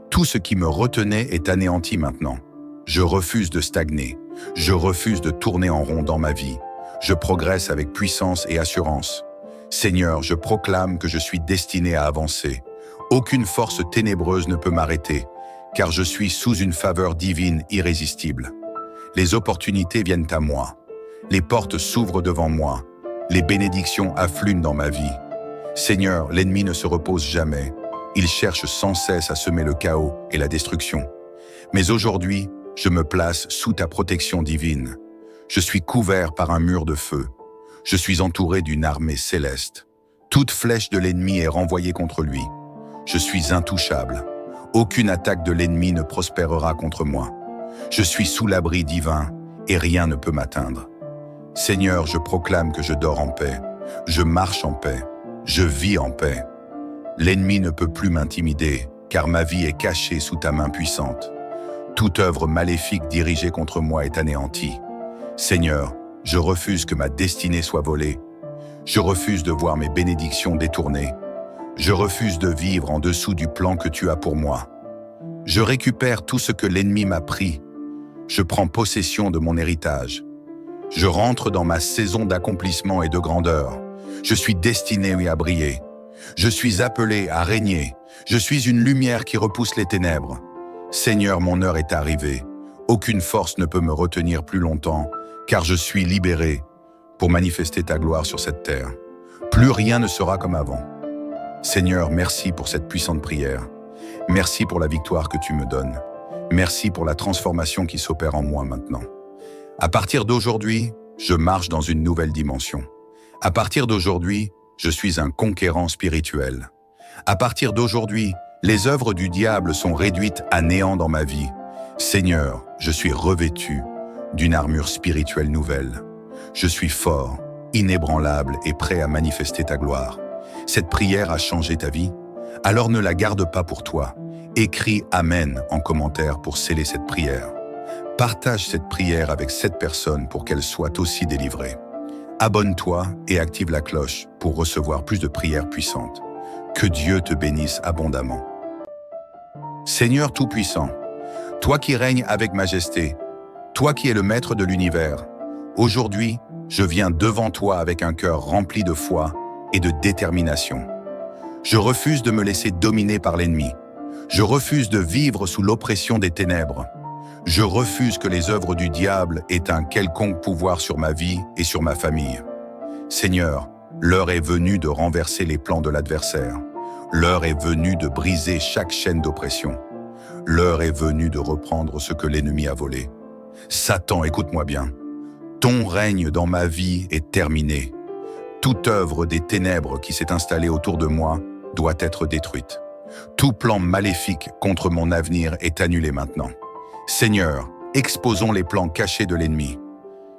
Tout ce qui me retenait est anéanti maintenant. Je refuse de stagner. Je refuse de tourner en rond dans ma vie. Je progresse avec puissance et assurance. Seigneur, je proclame que je suis destiné à avancer. Aucune force ténébreuse ne peut m'arrêter, car je suis sous une faveur divine irrésistible. Les opportunités viennent à moi. Les portes s'ouvrent devant moi. Les bénédictions affluent dans ma vie. Seigneur, l'ennemi ne se repose jamais. Il cherche sans cesse à semer le chaos et la destruction. Mais aujourd'hui, je me place sous ta protection divine. Je suis couvert par un mur de feu. Je suis entouré d'une armée céleste. Toute flèche de l'ennemi est renvoyée contre lui. Je suis intouchable. Aucune attaque de l'ennemi ne prospérera contre moi. Je suis sous l'abri divin et rien ne peut m'atteindre. Seigneur, je proclame que je dors en paix. Je marche en paix. Je vis en paix. L'ennemi ne peut plus m'intimider, car ma vie est cachée sous ta main puissante. Toute œuvre maléfique dirigée contre moi est anéantie. Seigneur, je refuse que ma destinée soit volée. Je refuse de voir mes bénédictions détournées. Je refuse de vivre en dessous du plan que tu as pour moi. Je récupère tout ce que l'ennemi m'a pris. Je prends possession de mon héritage. Je rentre dans ma saison d'accomplissement et de grandeur. Je suis destiné à briller. Je suis appelé à régner. Je suis une lumière qui repousse les ténèbres. Seigneur, mon heure est arrivée. Aucune force ne peut me retenir plus longtemps, car je suis libéré pour manifester ta gloire sur cette terre. Plus rien ne sera comme avant. Seigneur, merci pour cette puissante prière. Merci pour la victoire que tu me donnes. Merci pour la transformation qui s'opère en moi maintenant. À partir d'aujourd'hui, je marche dans une nouvelle dimension. À partir d'aujourd'hui, je suis un conquérant spirituel. À partir d'aujourd'hui, les œuvres du diable sont réduites à néant dans ma vie. Seigneur, je suis revêtu d'une armure spirituelle nouvelle. Je suis fort, inébranlable et prêt à manifester ta gloire. Cette prière a changé ta vie? Alors ne la garde pas pour toi. Écris Amen en commentaire pour sceller cette prière. Partage cette prière avec 7 personnes pour qu'elles soient aussi délivrées. Abonne-toi et active la cloche pour recevoir plus de prières puissantes. Que Dieu te bénisse abondamment. Seigneur Tout-Puissant, toi qui règnes avec majesté, toi qui es le maître de l'univers, aujourd'hui, je viens devant toi avec un cœur rempli de foi et de détermination. Je refuse de me laisser dominer par l'ennemi. Je refuse de vivre sous l'oppression des ténèbres. Je refuse que les œuvres du diable aient un quelconque pouvoir sur ma vie et sur ma famille. Seigneur, l'heure est venue de renverser les plans de l'adversaire. L'heure est venue de briser chaque chaîne d'oppression. L'heure est venue de reprendre ce que l'ennemi a volé. Satan, écoute-moi bien. Ton règne dans ma vie est terminé. Toute œuvre des ténèbres qui s'est installée autour de moi doit être détruite. Tout plan maléfique contre mon avenir est annulé maintenant. Seigneur, exposons les plans cachés de l'ennemi.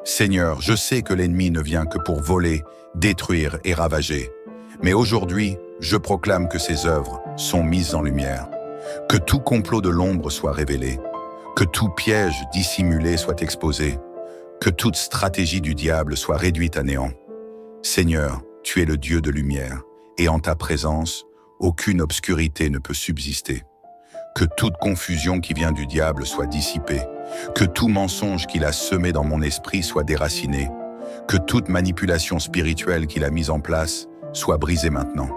Seigneur, je sais que l'ennemi ne vient que pour voler, détruire et ravager. Mais aujourd'hui, je proclame que ses œuvres sont mises en lumière. Que tout complot de l'ombre soit révélé. Que tout piège dissimulé soit exposé. Que toute stratégie du diable soit réduite à néant. Seigneur, tu es le Dieu de lumière, et en ta présence, aucune obscurité ne peut subsister. Que toute confusion qui vient du diable soit dissipée. Que tout mensonge qu'il a semé dans mon esprit soit déraciné. Que toute manipulation spirituelle qu'il a mise en place soit brisée maintenant.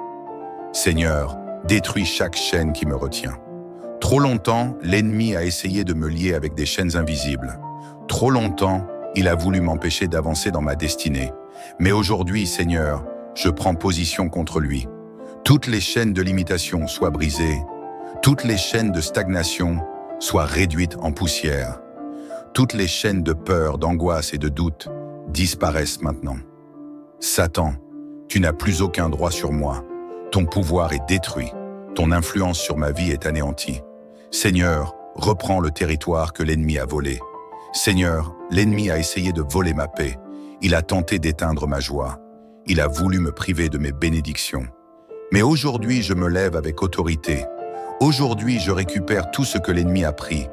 Seigneur, détruis chaque chaîne qui me retient. Trop longtemps, l'ennemi a essayé de me lier avec des chaînes invisibles. Trop longtemps, il a voulu m'empêcher d'avancer dans ma destinée. Mais aujourd'hui, Seigneur, je prends position contre lui. Toutes les chaînes de limitation soient brisées. Toutes les chaînes de stagnation soient réduites en poussière. Toutes les chaînes de peur, d'angoisse et de doute disparaissent maintenant. Satan, tu n'as plus aucun droit sur moi. Ton pouvoir est détruit. Ton influence sur ma vie est anéantie. Seigneur, reprends le territoire que l'ennemi a volé. Seigneur, l'ennemi a essayé de voler ma paix. Il a tenté d'éteindre ma joie. Il a voulu me priver de mes bénédictions. Mais aujourd'hui, je me lève avec autorité. Aujourd'hui, je récupère tout ce que l'ennemi a pris.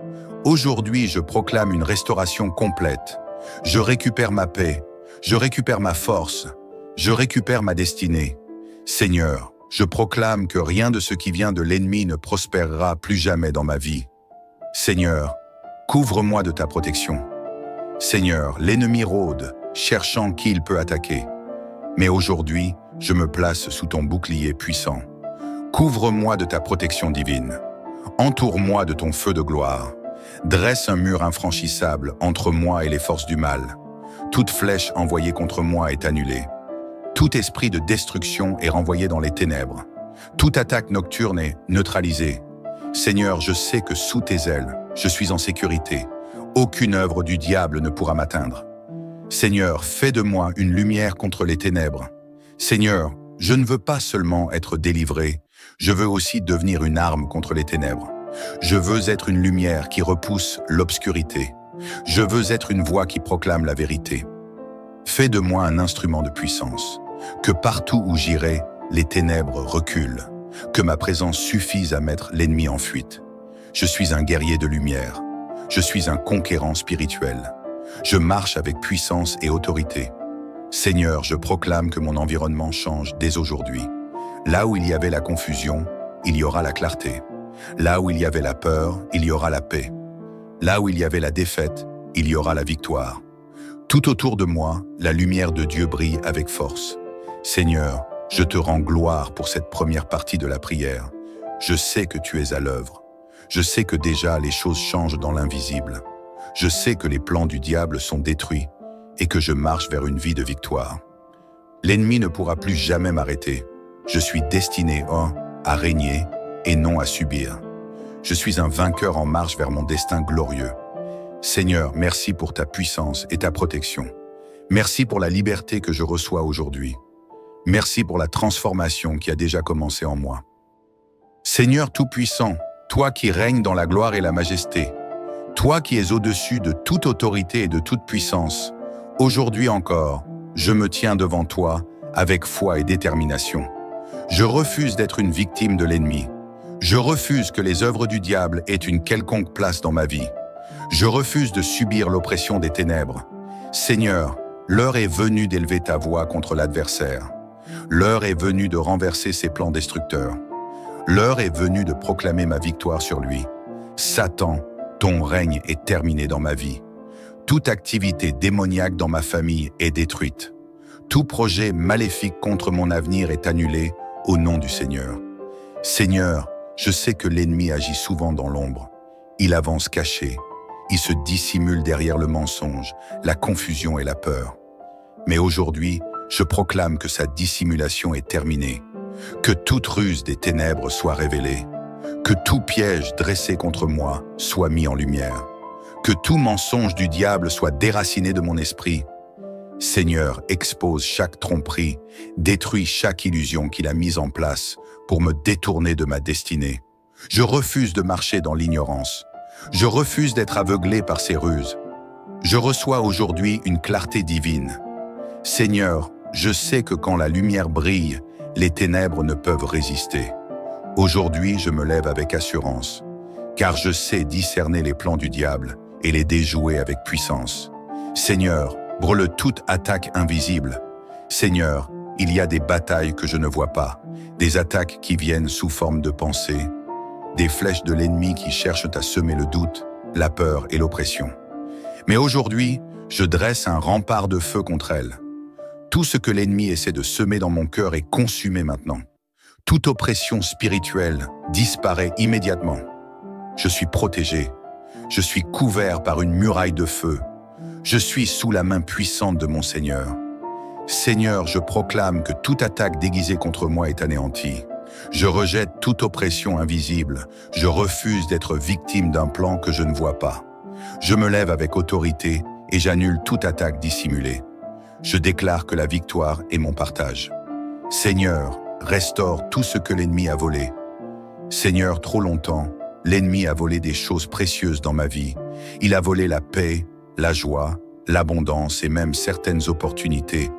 Aujourd'hui, je proclame une restauration complète. Je récupère ma paix. Je récupère ma force. Je récupère ma destinée. Seigneur, je proclame que rien de ce qui vient de l'ennemi ne prospérera plus jamais dans ma vie. Seigneur, couvre-moi de ta protection. Seigneur, l'ennemi rôde, cherchant qui il peut attaquer. Mais aujourd'hui, je me place sous ton bouclier puissant. Couvre-moi de ta protection divine. Entoure-moi de ton feu de gloire. Dresse un mur infranchissable entre moi et les forces du mal. Toute flèche envoyée contre moi est annulée. Tout esprit de destruction est renvoyé dans les ténèbres. Toute attaque nocturne est neutralisée. Seigneur, je sais que sous tes ailes, je suis en sécurité. Aucune œuvre du diable ne pourra m'atteindre. Seigneur, fais de moi une lumière contre les ténèbres. Seigneur, je ne veux pas seulement être délivré, je veux aussi devenir une arme contre les ténèbres. Je veux être une lumière qui repousse l'obscurité. Je veux être une voix qui proclame la vérité. Fais de moi un instrument de puissance. Que partout où j'irai, les ténèbres reculent. Que ma présence suffise à mettre l'ennemi en fuite. Je suis un guerrier de lumière. Je suis un conquérant spirituel. Je marche avec puissance et autorité. Seigneur, je proclame que mon environnement change dès aujourd'hui. Là où il y avait la confusion, il y aura la clarté. Là où il y avait la peur, il y aura la paix. Là où il y avait la défaite, il y aura la victoire. Tout autour de moi, la lumière de Dieu brille avec force. Seigneur, Je te rends gloire pour cette première partie de la prière. Je sais que tu es à l'œuvre. Je sais que déjà les choses changent dans l'invisible. Je sais que les plans du diable sont détruits et que je marche vers une vie de victoire. L'ennemi ne pourra plus jamais m'arrêter. Je suis destiné, à régner et non à subir. Je suis un vainqueur en marche vers mon destin glorieux. Seigneur, merci pour ta puissance et ta protection. Merci pour la liberté que je reçois aujourd'hui. Merci pour la transformation qui a déjà commencé en moi. Seigneur Tout-Puissant, toi qui règnes dans la gloire et la majesté, toi qui es au-dessus de toute autorité et de toute puissance, aujourd'hui encore, je me tiens devant toi avec foi et détermination. Je refuse d'être une victime de l'ennemi. Je refuse que les œuvres du diable aient une quelconque place dans ma vie. Je refuse de subir l'oppression des ténèbres. Seigneur, l'heure est venue d'élever ta voix contre l'adversaire. L'heure est venue de renverser ses plans destructeurs. L'heure est venue de proclamer ma victoire sur lui. Satan, ton règne est terminé dans ma vie. Toute activité démoniaque dans ma famille est détruite. Tout projet maléfique contre mon avenir est annulé au nom du Seigneur. Seigneur, je sais que l'ennemi agit souvent dans l'ombre. Il avance caché. Il se dissimule derrière le mensonge, la confusion et la peur. Mais aujourd'hui, je proclame que sa dissimulation est terminée. Que toute ruse des ténèbres soit révélée. Que tout piège dressé contre moi soit mis en lumière. Que tout mensonge du diable soit déraciné de mon esprit. Seigneur, expose chaque tromperie, détruis chaque illusion qu'il a mise en place pour me détourner de ma destinée. Je refuse de marcher dans l'ignorance. Je refuse d'être aveuglé par ses ruses. Je reçois aujourd'hui une clarté divine. Seigneur, je sais que quand la lumière brille, les ténèbres ne peuvent résister. Aujourd'hui, je me lève avec assurance, car je sais discerner les plans du diable et les déjouer avec puissance. Seigneur, brûle toute attaque invisible. Seigneur, il y a des batailles que je ne vois pas, des attaques qui viennent sous forme de pensée, des flèches de l'ennemi qui cherchent à semer le doute, la peur et l'oppression. Mais aujourd'hui, je dresse un rempart de feu contre elles. Tout ce que l'ennemi essaie de semer dans mon cœur est consumé maintenant. Toute oppression spirituelle disparaît immédiatement. Je suis protégé. Je suis couvert par une muraille de feu. Je suis sous la main puissante de mon Seigneur. Seigneur, je proclame que toute attaque déguisée contre moi est anéantie. Je rejette toute oppression invisible. Je refuse d'être victime d'un plan que je ne vois pas. Je me lève avec autorité et j'annule toute attaque dissimulée. Je déclare que la victoire est mon partage. Seigneur, restaure tout ce que l'ennemi a volé. Seigneur, trop longtemps, l'ennemi a volé des choses précieuses dans ma vie. Il a volé la paix, la joie, l'abondance et même certaines opportunités.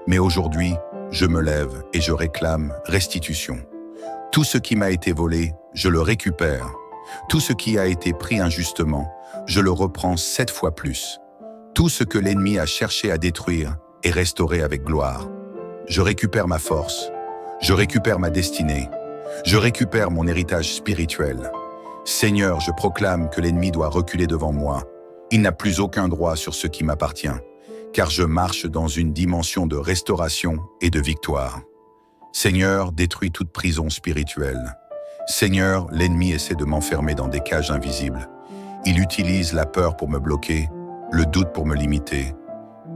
Mais aujourd'hui, je me lève et je réclame restitution. Tout ce qui m'a été volé, je le récupère. Tout ce qui a été pris injustement, je le reprends 7 fois plus. Tout ce que l'ennemi a cherché à détruire est restauré avec gloire. Je récupère ma force, je récupère ma destinée, je récupère mon héritage spirituel. Seigneur, je proclame que l'ennemi doit reculer devant moi. Il n'a plus aucun droit sur ce qui m'appartient, car je marche dans une dimension de restauration et de victoire. Seigneur, détruis toute prison spirituelle. Seigneur, l'ennemi essaie de m'enfermer dans des cages invisibles. Il utilise la peur pour me bloquer, le doute pour me limiter.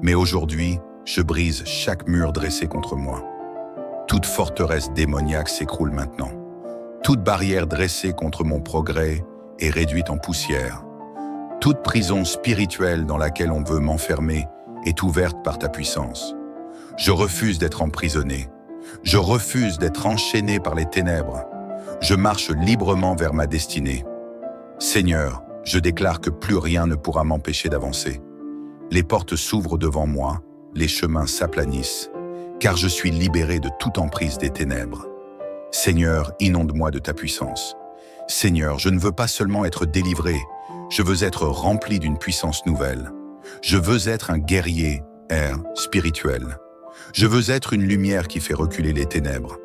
Mais aujourd'hui, je brise chaque mur dressé contre moi. Toute forteresse démoniaque s'écroule maintenant. Toute barrière dressée contre mon progrès est réduite en poussière. Toute prison spirituelle dans laquelle on veut m'enfermer est ouverte par ta puissance. Je refuse d'être emprisonné. Je refuse d'être enchaîné par les ténèbres. Je marche librement vers ma destinée. Seigneur, je déclare que plus rien ne pourra m'empêcher d'avancer. Les portes s'ouvrent devant moi, les chemins s'aplanissent, car je suis libéré de toute emprise des ténèbres. Seigneur, inonde-moi de ta puissance. Seigneur, je ne veux pas seulement être délivré, je veux être rempli d'une puissance nouvelle. Je veux être un guerrier, spirituel. Je veux être une lumière qui fait reculer les ténèbres.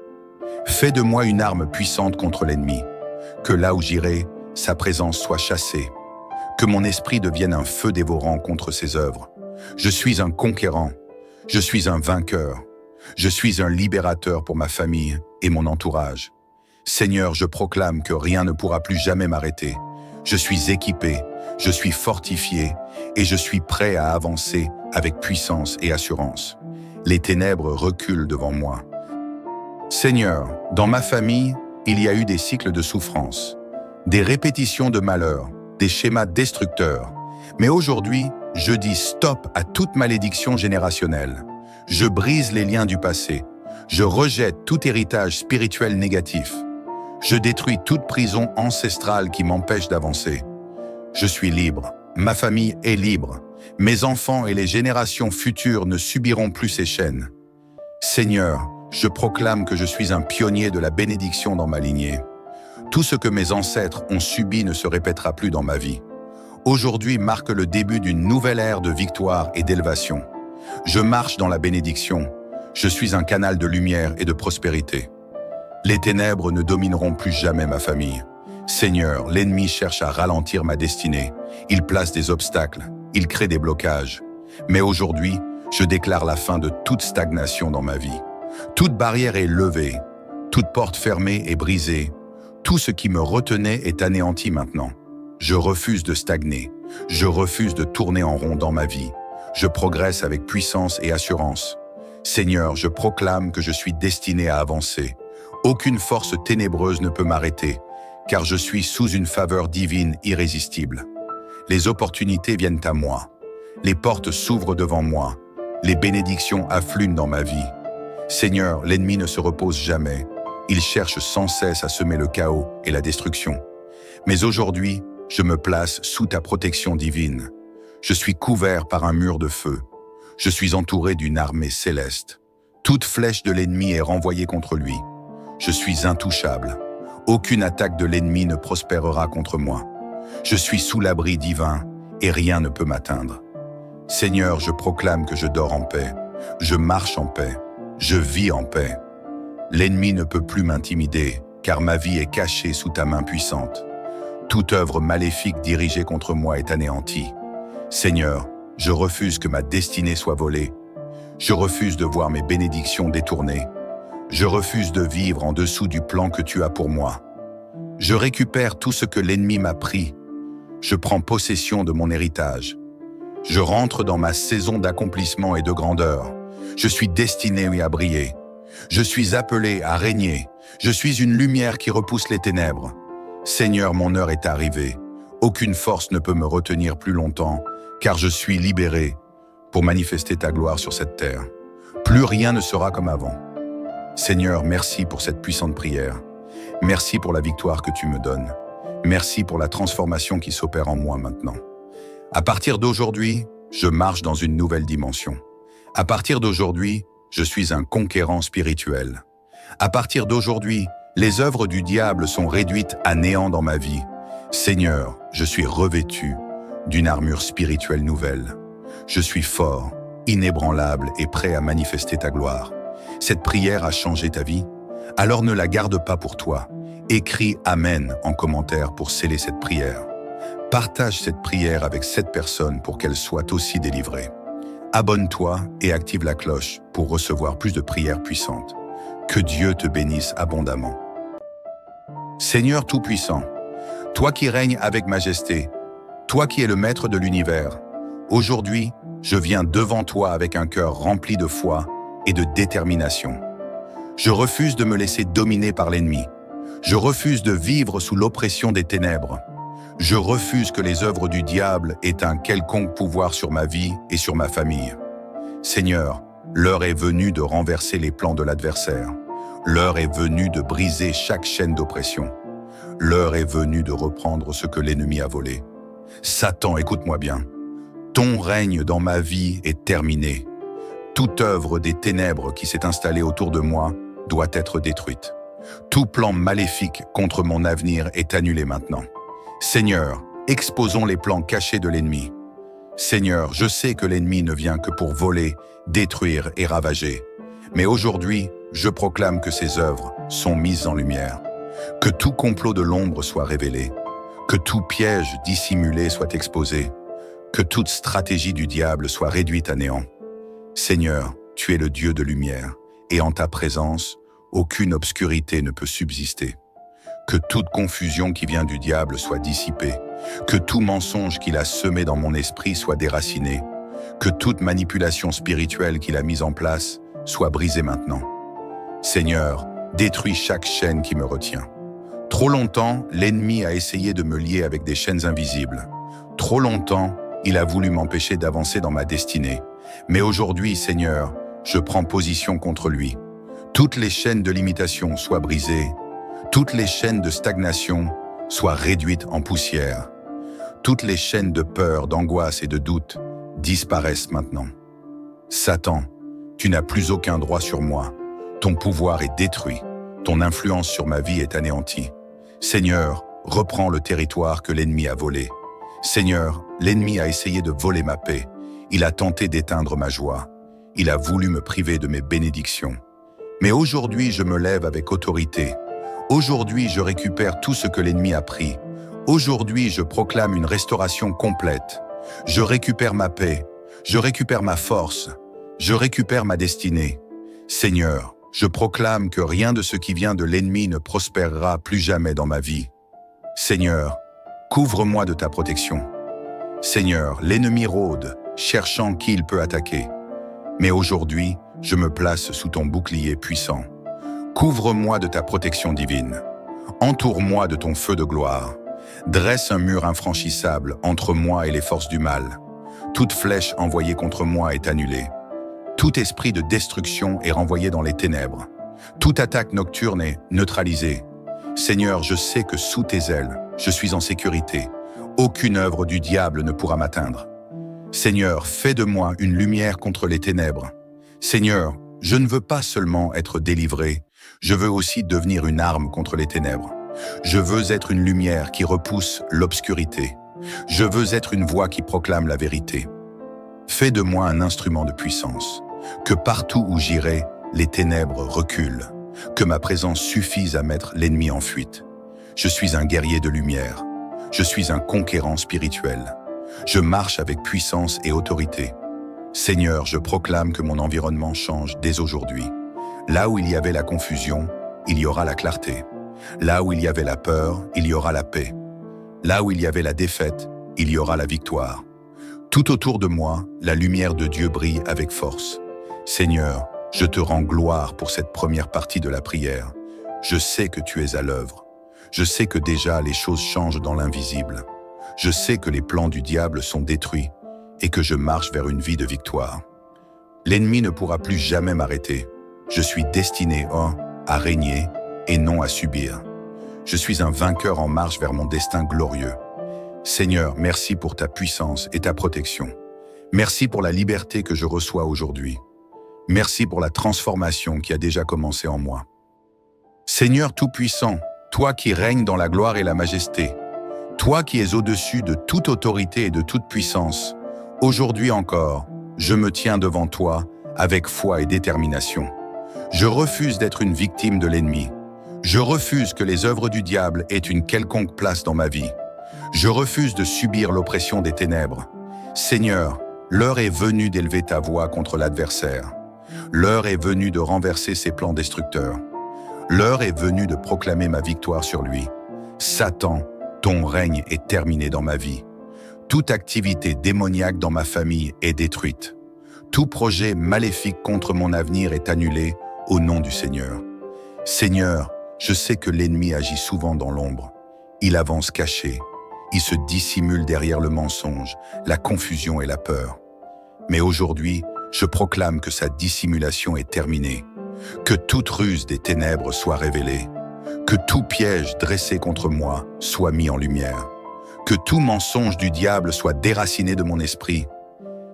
Fais de moi une arme puissante contre l'ennemi, que là où j'irai, sa présence soit chassée, que mon esprit devienne un feu dévorant contre ses œuvres. Je suis un conquérant, je suis un vainqueur. Je suis un libérateur pour ma famille et mon entourage. Seigneur, je proclame que rien ne pourra plus jamais m'arrêter. Je suis équipé, je suis fortifié et je suis prêt à avancer avec puissance et assurance. Les ténèbres reculent devant moi. Seigneur, dans ma famille, il y a eu des cycles de souffrance, des répétitions de malheur, des schémas destructeurs. Mais aujourd'hui, je dis stop à toute malédiction générationnelle. Je brise les liens du passé. Je rejette tout héritage spirituel négatif. Je détruis toute prison ancestrale qui m'empêche d'avancer. Je suis libre. Ma famille est libre. Mes enfants et les générations futures ne subiront plus ces chaînes. Seigneur, je proclame que je suis un pionnier de la bénédiction dans ma lignée. Tout ce que mes ancêtres ont subi ne se répétera plus dans ma vie. Aujourd'hui marque le début d'une nouvelle ère de victoire et d'élévation. Je marche dans la bénédiction. Je suis un canal de lumière et de prospérité. Les ténèbres ne domineront plus jamais ma famille. Seigneur, l'ennemi cherche à ralentir ma destinée. Il place des obstacles, il crée des blocages. Mais aujourd'hui, je déclare la fin de toute stagnation dans ma vie. Toute barrière est levée, toute porte fermée est brisée. Tout ce qui me retenait est anéanti maintenant. Je refuse de stagner. Je refuse de tourner en rond dans ma vie. Je progresse avec puissance et assurance. Seigneur, je proclame que je suis destiné à avancer. Aucune force ténébreuse ne peut m'arrêter, car je suis sous une faveur divine irrésistible. Les opportunités viennent à moi. Les portes s'ouvrent devant moi. Les bénédictions affluent dans ma vie. Seigneur, l'ennemi ne se repose jamais. Il cherche sans cesse à semer le chaos et la destruction. Mais aujourd'hui, je me place sous ta protection divine. Je suis couvert par un mur de feu. Je suis entouré d'une armée céleste. Toute flèche de l'ennemi est renvoyée contre lui. Je suis intouchable. Aucune attaque de l'ennemi ne prospérera contre moi. Je suis sous l'abri divin et rien ne peut m'atteindre. Seigneur, je proclame que je dors en paix. Je marche en paix. Je vis en paix. L'ennemi ne peut plus m'intimider, car ma vie est cachée sous ta main puissante. Toute œuvre maléfique dirigée contre moi est anéantie. Seigneur, je refuse que ma destinée soit volée. Je refuse de voir mes bénédictions détournées. Je refuse de vivre en dessous du plan que tu as pour moi. Je récupère tout ce que l'ennemi m'a pris. Je prends possession de mon héritage. Je rentre dans ma saison d'accomplissement et de grandeur. Je suis destiné à briller. Je suis appelé à régner. Je suis une lumière qui repousse les ténèbres. Seigneur, mon heure est arrivée. Aucune force ne peut me retenir plus longtemps, car je suis libéré pour manifester ta gloire sur cette terre. Plus rien ne sera comme avant. Seigneur, merci pour cette puissante prière. Merci pour la victoire que tu me donnes. Merci pour la transformation qui s'opère en moi maintenant. À partir d'aujourd'hui, je marche dans une nouvelle dimension. À partir d'aujourd'hui, je suis un conquérant spirituel. À partir d'aujourd'hui, les œuvres du diable sont réduites à néant dans ma vie. Seigneur, je suis revêtu d'une armure spirituelle nouvelle. Je suis fort, inébranlable et prêt à manifester ta gloire. Cette prière a changé ta vie? Alors ne la garde pas pour toi. Écris « Amen » en commentaire pour sceller cette prière. Partage cette prière avec 7 personnes pour qu'elles soient aussi délivrées. Abonne-toi et active la cloche pour recevoir plus de prières puissantes. Que Dieu te bénisse abondamment. Seigneur Tout-Puissant, toi qui règnes avec majesté, toi qui es le maître de l'univers, aujourd'hui, je viens devant toi avec un cœur rempli de foi et de détermination. Je refuse de me laisser dominer par l'ennemi. Je refuse de vivre sous l'oppression des ténèbres. Je refuse que les œuvres du diable aient un quelconque pouvoir sur ma vie et sur ma famille. Seigneur, l'heure est venue de renverser les plans de l'adversaire. L'heure est venue de briser chaque chaîne d'oppression. L'heure est venue de reprendre ce que l'ennemi a volé. Satan, écoute-moi bien. Ton règne dans ma vie est terminé. Toute œuvre des ténèbres qui s'est installée autour de moi doit être détruite. Tout plan maléfique contre mon avenir est annulé maintenant. Seigneur, exposons les plans cachés de l'ennemi. Seigneur, je sais que l'ennemi ne vient que pour voler, détruire et ravager. Mais aujourd'hui, je proclame que ses œuvres sont mises en lumière. Que tout complot de l'ombre soit révélé. Que tout piège dissimulé soit exposé. Que toute stratégie du diable soit réduite à néant. Seigneur, tu es le Dieu de lumière. et en ta présence, aucune obscurité ne peut subsister. Que toute confusion qui vient du diable soit dissipée, que tout mensonge qu'il a semé dans mon esprit soit déraciné, que toute manipulation spirituelle qu'il a mise en place soit brisée maintenant. Seigneur, détruis chaque chaîne qui me retient. Trop longtemps, l'ennemi a essayé de me lier avec des chaînes invisibles. Trop longtemps, il a voulu m'empêcher d'avancer dans ma destinée. Mais aujourd'hui, Seigneur, je prends position contre lui. Toutes les chaînes de limitation soient brisées. Toutes les chaînes de stagnation soient réduites en poussière. Toutes les chaînes de peur, d'angoisse et de doute disparaissent maintenant. Satan, tu n'as plus aucun droit sur moi. Ton pouvoir est détruit. Ton influence sur ma vie est anéantie. Seigneur, reprends le territoire que l'ennemi a volé. Seigneur, l'ennemi a essayé de voler ma paix. Il a tenté d'éteindre ma joie. Il a voulu me priver de mes bénédictions. Mais aujourd'hui, je me lève avec autorité. Aujourd'hui, je récupère tout ce que l'ennemi a pris. Aujourd'hui, je proclame une restauration complète. Je récupère ma paix. Je récupère ma force. Je récupère ma destinée. Seigneur, je proclame que rien de ce qui vient de l'ennemi ne prospérera plus jamais dans ma vie. Seigneur, couvre-moi de ta protection. Seigneur, l'ennemi rôde, cherchant qui il peut attaquer. Mais aujourd'hui, je me place sous ton bouclier puissant. Couvre-moi de ta protection divine. Entoure-moi de ton feu de gloire. Dresse un mur infranchissable entre moi et les forces du mal. Toute flèche envoyée contre moi est annulée. Tout esprit de destruction est renvoyé dans les ténèbres. Toute attaque nocturne est neutralisée. Seigneur, je sais que sous tes ailes, je suis en sécurité. Aucune œuvre du diable ne pourra m'atteindre. Seigneur, fais de moi une lumière contre les ténèbres. Seigneur, je ne veux pas seulement être délivré, je veux aussi devenir une arme contre les ténèbres. Je veux être une lumière qui repousse l'obscurité. Je veux être une voix qui proclame la vérité. Fais de moi un instrument de puissance. Que partout où j'irai, les ténèbres reculent. Que ma présence suffise à mettre l'ennemi en fuite. Je suis un guerrier de lumière. Je suis un conquérant spirituel. Je marche avec puissance et autorité. Seigneur, je proclame que mon environnement change dès aujourd'hui. Là où il y avait la confusion, il y aura la clarté. Là où il y avait la peur, il y aura la paix. Là où il y avait la défaite, il y aura la victoire. Tout autour de moi, la lumière de Dieu brille avec force. Seigneur, je te rends gloire pour cette première partie de la prière. Je sais que tu es à l'œuvre. Je sais que déjà les choses changent dans l'invisible. Je sais que les plans du diable sont détruits et que je marche vers une vie de victoire. L'ennemi ne pourra plus jamais m'arrêter. Je suis destiné à régner et non à subir. Je suis un vainqueur en marche vers mon destin glorieux. Seigneur, merci pour ta puissance et ta protection. Merci pour la liberté que je reçois aujourd'hui. Merci pour la transformation qui a déjà commencé en moi. Seigneur Tout-Puissant, toi qui règnes dans la gloire et la majesté, toi qui es au-dessus de toute autorité et de toute puissance, aujourd'hui encore, je me tiens devant toi avec foi et détermination. Je refuse d'être une victime de l'ennemi. Je refuse que les œuvres du diable aient une quelconque place dans ma vie. Je refuse de subir l'oppression des ténèbres. Seigneur, l'heure est venue d'élever ta voix contre l'adversaire. L'heure est venue de renverser ses plans destructeurs. L'heure est venue de proclamer ma victoire sur lui. Satan, ton règne est terminé dans ma vie. Toute activité démoniaque dans ma famille est détruite. Tout projet maléfique contre mon avenir est annulé au nom du Seigneur. Seigneur, je sais que l'ennemi agit souvent dans l'ombre. Il avance caché. Il se dissimule derrière le mensonge, la confusion et la peur. Mais aujourd'hui, je proclame que sa dissimulation est terminée, que toute ruse des ténèbres soit révélée, que tout piège dressé contre moi soit mis en lumière, que tout mensonge du diable soit déraciné de mon esprit.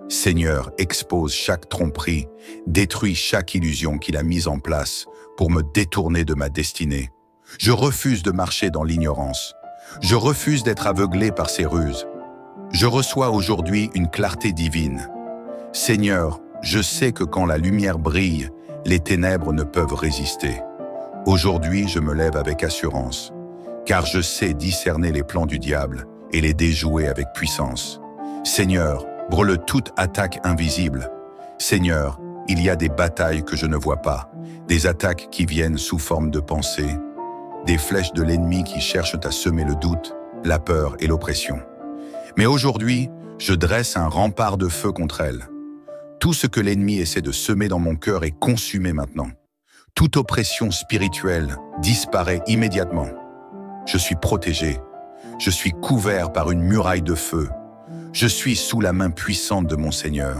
Seigneur, expose chaque tromperie, détruis chaque illusion qu'il a mise en place pour me détourner de ma destinée. Je refuse de marcher dans l'ignorance. Je refuse d'être aveuglé par ses ruses. Je reçois aujourd'hui une clarté divine. Seigneur, je sais que quand la lumière brille, les ténèbres ne peuvent résister. Aujourd'hui, je me lève avec assurance, car je sais discerner les plans du diable et les déjouer avec puissance. Seigneur, brûle toute attaque invisible. Seigneur, il y a des batailles que je ne vois pas, des attaques qui viennent sous forme de pensée, des flèches de l'ennemi qui cherchent à semer le doute, la peur et l'oppression. Mais aujourd'hui, je dresse un rempart de feu contre elles. Tout ce que l'ennemi essaie de semer dans mon cœur est consumé maintenant. Toute oppression spirituelle disparaît immédiatement. Je suis protégé. Je suis couvert par une muraille de feu. Je suis sous la main puissante de mon Seigneur.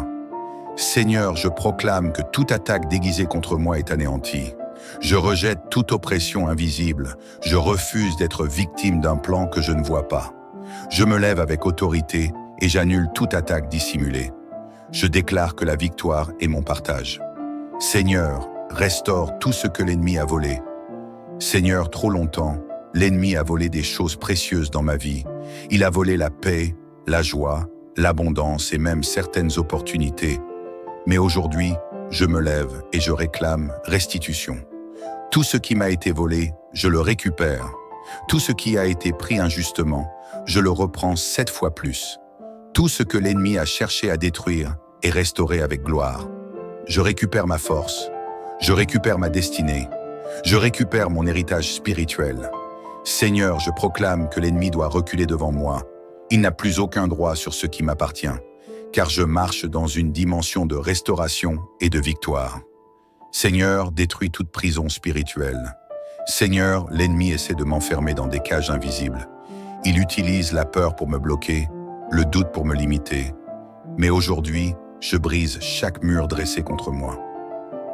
Seigneur, je proclame que toute attaque déguisée contre moi est anéantie. Je rejette toute oppression invisible. Je refuse d'être victime d'un plan que je ne vois pas. Je me lève avec autorité et j'annule toute attaque dissimulée. Je déclare que la victoire est mon partage. Seigneur, restaure tout ce que l'ennemi a volé. Seigneur, trop longtemps, l'ennemi a volé des choses précieuses dans ma vie. Il a volé la paix, la joie, l'abondance et même certaines opportunités. Mais aujourd'hui, je me lève et je réclame restitution. Tout ce qui m'a été volé, je le récupère. Tout ce qui a été pris injustement, je le reprends 7 fois plus. Tout ce que l'ennemi a cherché à détruire est restauré avec gloire. Je récupère ma force. Je récupère ma destinée. Je récupère mon héritage spirituel. Seigneur, je proclame que l'ennemi doit reculer devant moi. Il n'a plus aucun droit sur ce qui m'appartient, car je marche dans une dimension de restauration et de victoire. Seigneur, détruis toute prison spirituelle. Seigneur, l'ennemi essaie de m'enfermer dans des cages invisibles. Il utilise la peur pour me bloquer, le doute pour me limiter. Mais aujourd'hui, je brise chaque mur dressé contre moi.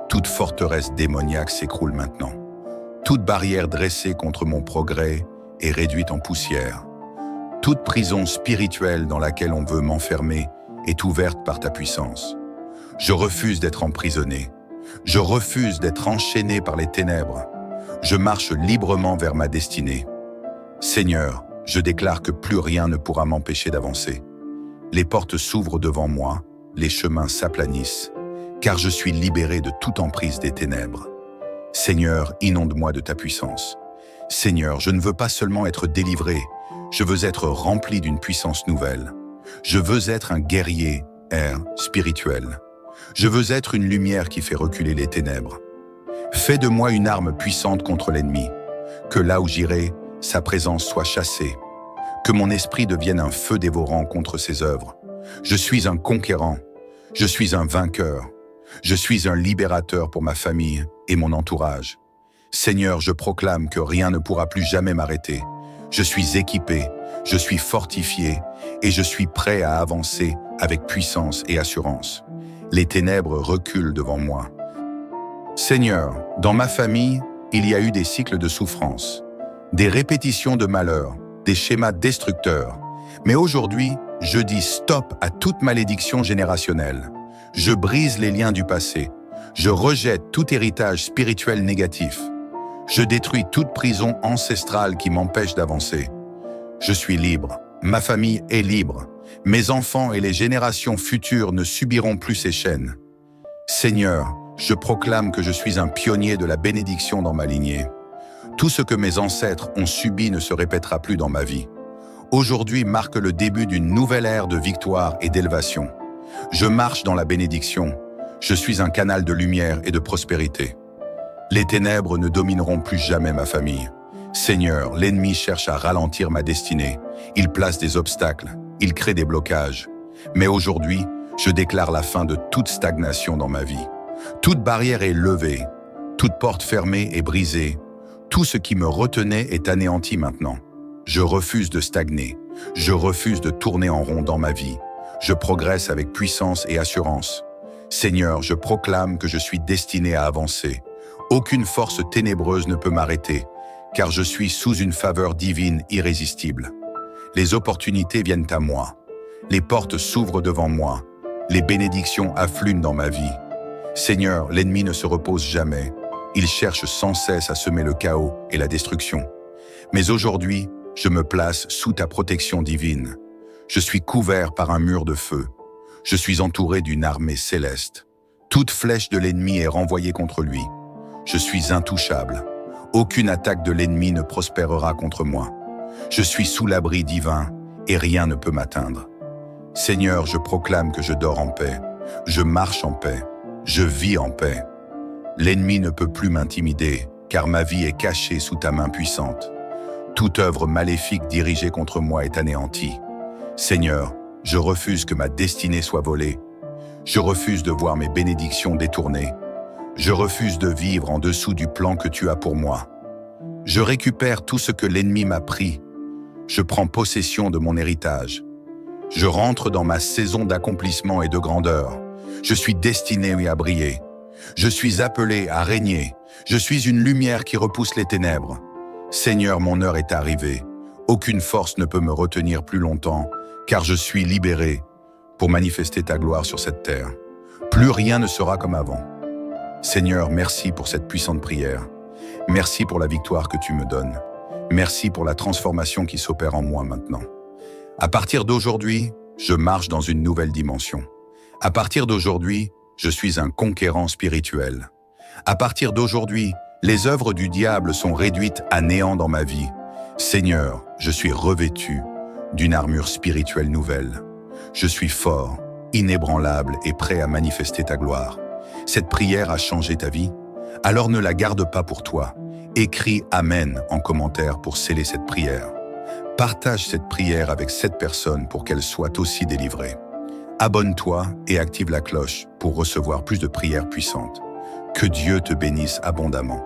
Toute forteresse démoniaque s'écroule maintenant. Toute barrière dressée contre mon progrès est réduite en poussière. Toute prison spirituelle dans laquelle on veut m'enfermer est ouverte par ta puissance. Je refuse d'être emprisonné. Je refuse d'être enchaîné par les ténèbres. Je marche librement vers ma destinée. Seigneur, je déclare que plus rien ne pourra m'empêcher d'avancer. Les portes s'ouvrent devant moi, les chemins s'aplanissent, car je suis libéré de toute emprise des ténèbres. Seigneur, inonde-moi de ta puissance. Seigneur, je ne veux pas seulement être délivré, je veux être rempli d'une puissance nouvelle. Je veux être un guerrier, spirituel. Je veux être une lumière qui fait reculer les ténèbres. Fais de moi une arme puissante contre l'ennemi. Que là où j'irai, sa présence soit chassée. Que mon esprit devienne un feu dévorant contre ses œuvres. Je suis un conquérant. Je suis un vainqueur. Je suis un libérateur pour ma famille et mon entourage. Seigneur, je proclame que rien ne pourra plus jamais m'arrêter. Je suis équipé, je suis fortifié et je suis prêt à avancer avec puissance et assurance. Les ténèbres reculent devant moi. Seigneur, dans ma famille, il y a eu des cycles de souffrance, des répétitions de malheur, des schémas destructeurs. Mais aujourd'hui, je dis stop à toute malédiction générationnelle. Je brise les liens du passé. Je rejette tout héritage spirituel négatif. Je détruis toute prison ancestrale qui m'empêche d'avancer. Je suis libre. Ma famille est libre. Mes enfants et les générations futures ne subiront plus ces chaînes. Seigneur, je proclame que je suis un pionnier de la bénédiction dans ma lignée. Tout ce que mes ancêtres ont subi ne se répétera plus dans ma vie. Aujourd'hui marque le début d'une nouvelle ère de victoire et d'élévation. Je marche dans la bénédiction. Je suis un canal de lumière et de prospérité. Les ténèbres ne domineront plus jamais ma famille. Seigneur, l'ennemi cherche à ralentir ma destinée. Il place des obstacles, il crée des blocages. Mais aujourd'hui, je déclare la fin de toute stagnation dans ma vie. Toute barrière est levée, toute porte fermée est brisée. Tout ce qui me retenait est anéanti maintenant. Je refuse de stagner. Je refuse de tourner en rond dans ma vie. Je progresse avec puissance et assurance. Seigneur, je proclame que je suis destiné à avancer. Aucune force ténébreuse ne peut m'arrêter, car je suis sous une faveur divine irrésistible. Les opportunités viennent à moi. Les portes s'ouvrent devant moi. Les bénédictions affluent dans ma vie. Seigneur, l'ennemi ne se repose jamais. Il cherche sans cesse à semer le chaos et la destruction. Mais aujourd'hui, je me place sous ta protection divine. Je suis couvert par un mur de feu. Je suis entouré d'une armée céleste. Toute flèche de l'ennemi est renvoyée contre lui. Je suis intouchable. Aucune attaque de l'ennemi ne prospérera contre moi. Je suis sous l'abri divin et rien ne peut m'atteindre. Seigneur, je proclame que je dors en paix. Je marche en paix. Je vis en paix. L'ennemi ne peut plus m'intimider, car ma vie est cachée sous ta main puissante. Toute œuvre maléfique dirigée contre moi est anéantie. Seigneur, je refuse que ma destinée soit volée. Je refuse de voir mes bénédictions détournées. Je refuse de vivre en dessous du plan que tu as pour moi. Je récupère tout ce que l'ennemi m'a pris. Je prends possession de mon héritage. Je rentre dans ma saison d'accomplissement et de grandeur. Je suis destiné à briller. Je suis appelé à régner. Je suis une lumière qui repousse les ténèbres. Seigneur, mon heure est arrivée. Aucune force ne peut me retenir plus longtemps, car je suis libéré pour manifester ta gloire sur cette terre. Plus rien ne sera comme avant. Seigneur, merci pour cette puissante prière. Merci pour la victoire que tu me donnes. Merci pour la transformation qui s'opère en moi maintenant. À partir d'aujourd'hui, je marche dans une nouvelle dimension. À partir d'aujourd'hui, je suis un conquérant spirituel. À partir d'aujourd'hui, les œuvres du diable sont réduites à néant dans ma vie. Seigneur, je suis revêtu d'une armure spirituelle nouvelle. Je suis fort, inébranlable et prêt à manifester ta gloire. Cette prière a changé ta vie? Alors ne la garde pas pour toi. Écris Amen en commentaire pour sceller cette prière. Partage cette prière avec 7 personnes pour qu'elles soient aussi délivrées. Abonne-toi et active la cloche pour recevoir plus de prières puissantes. Que Dieu te bénisse abondamment.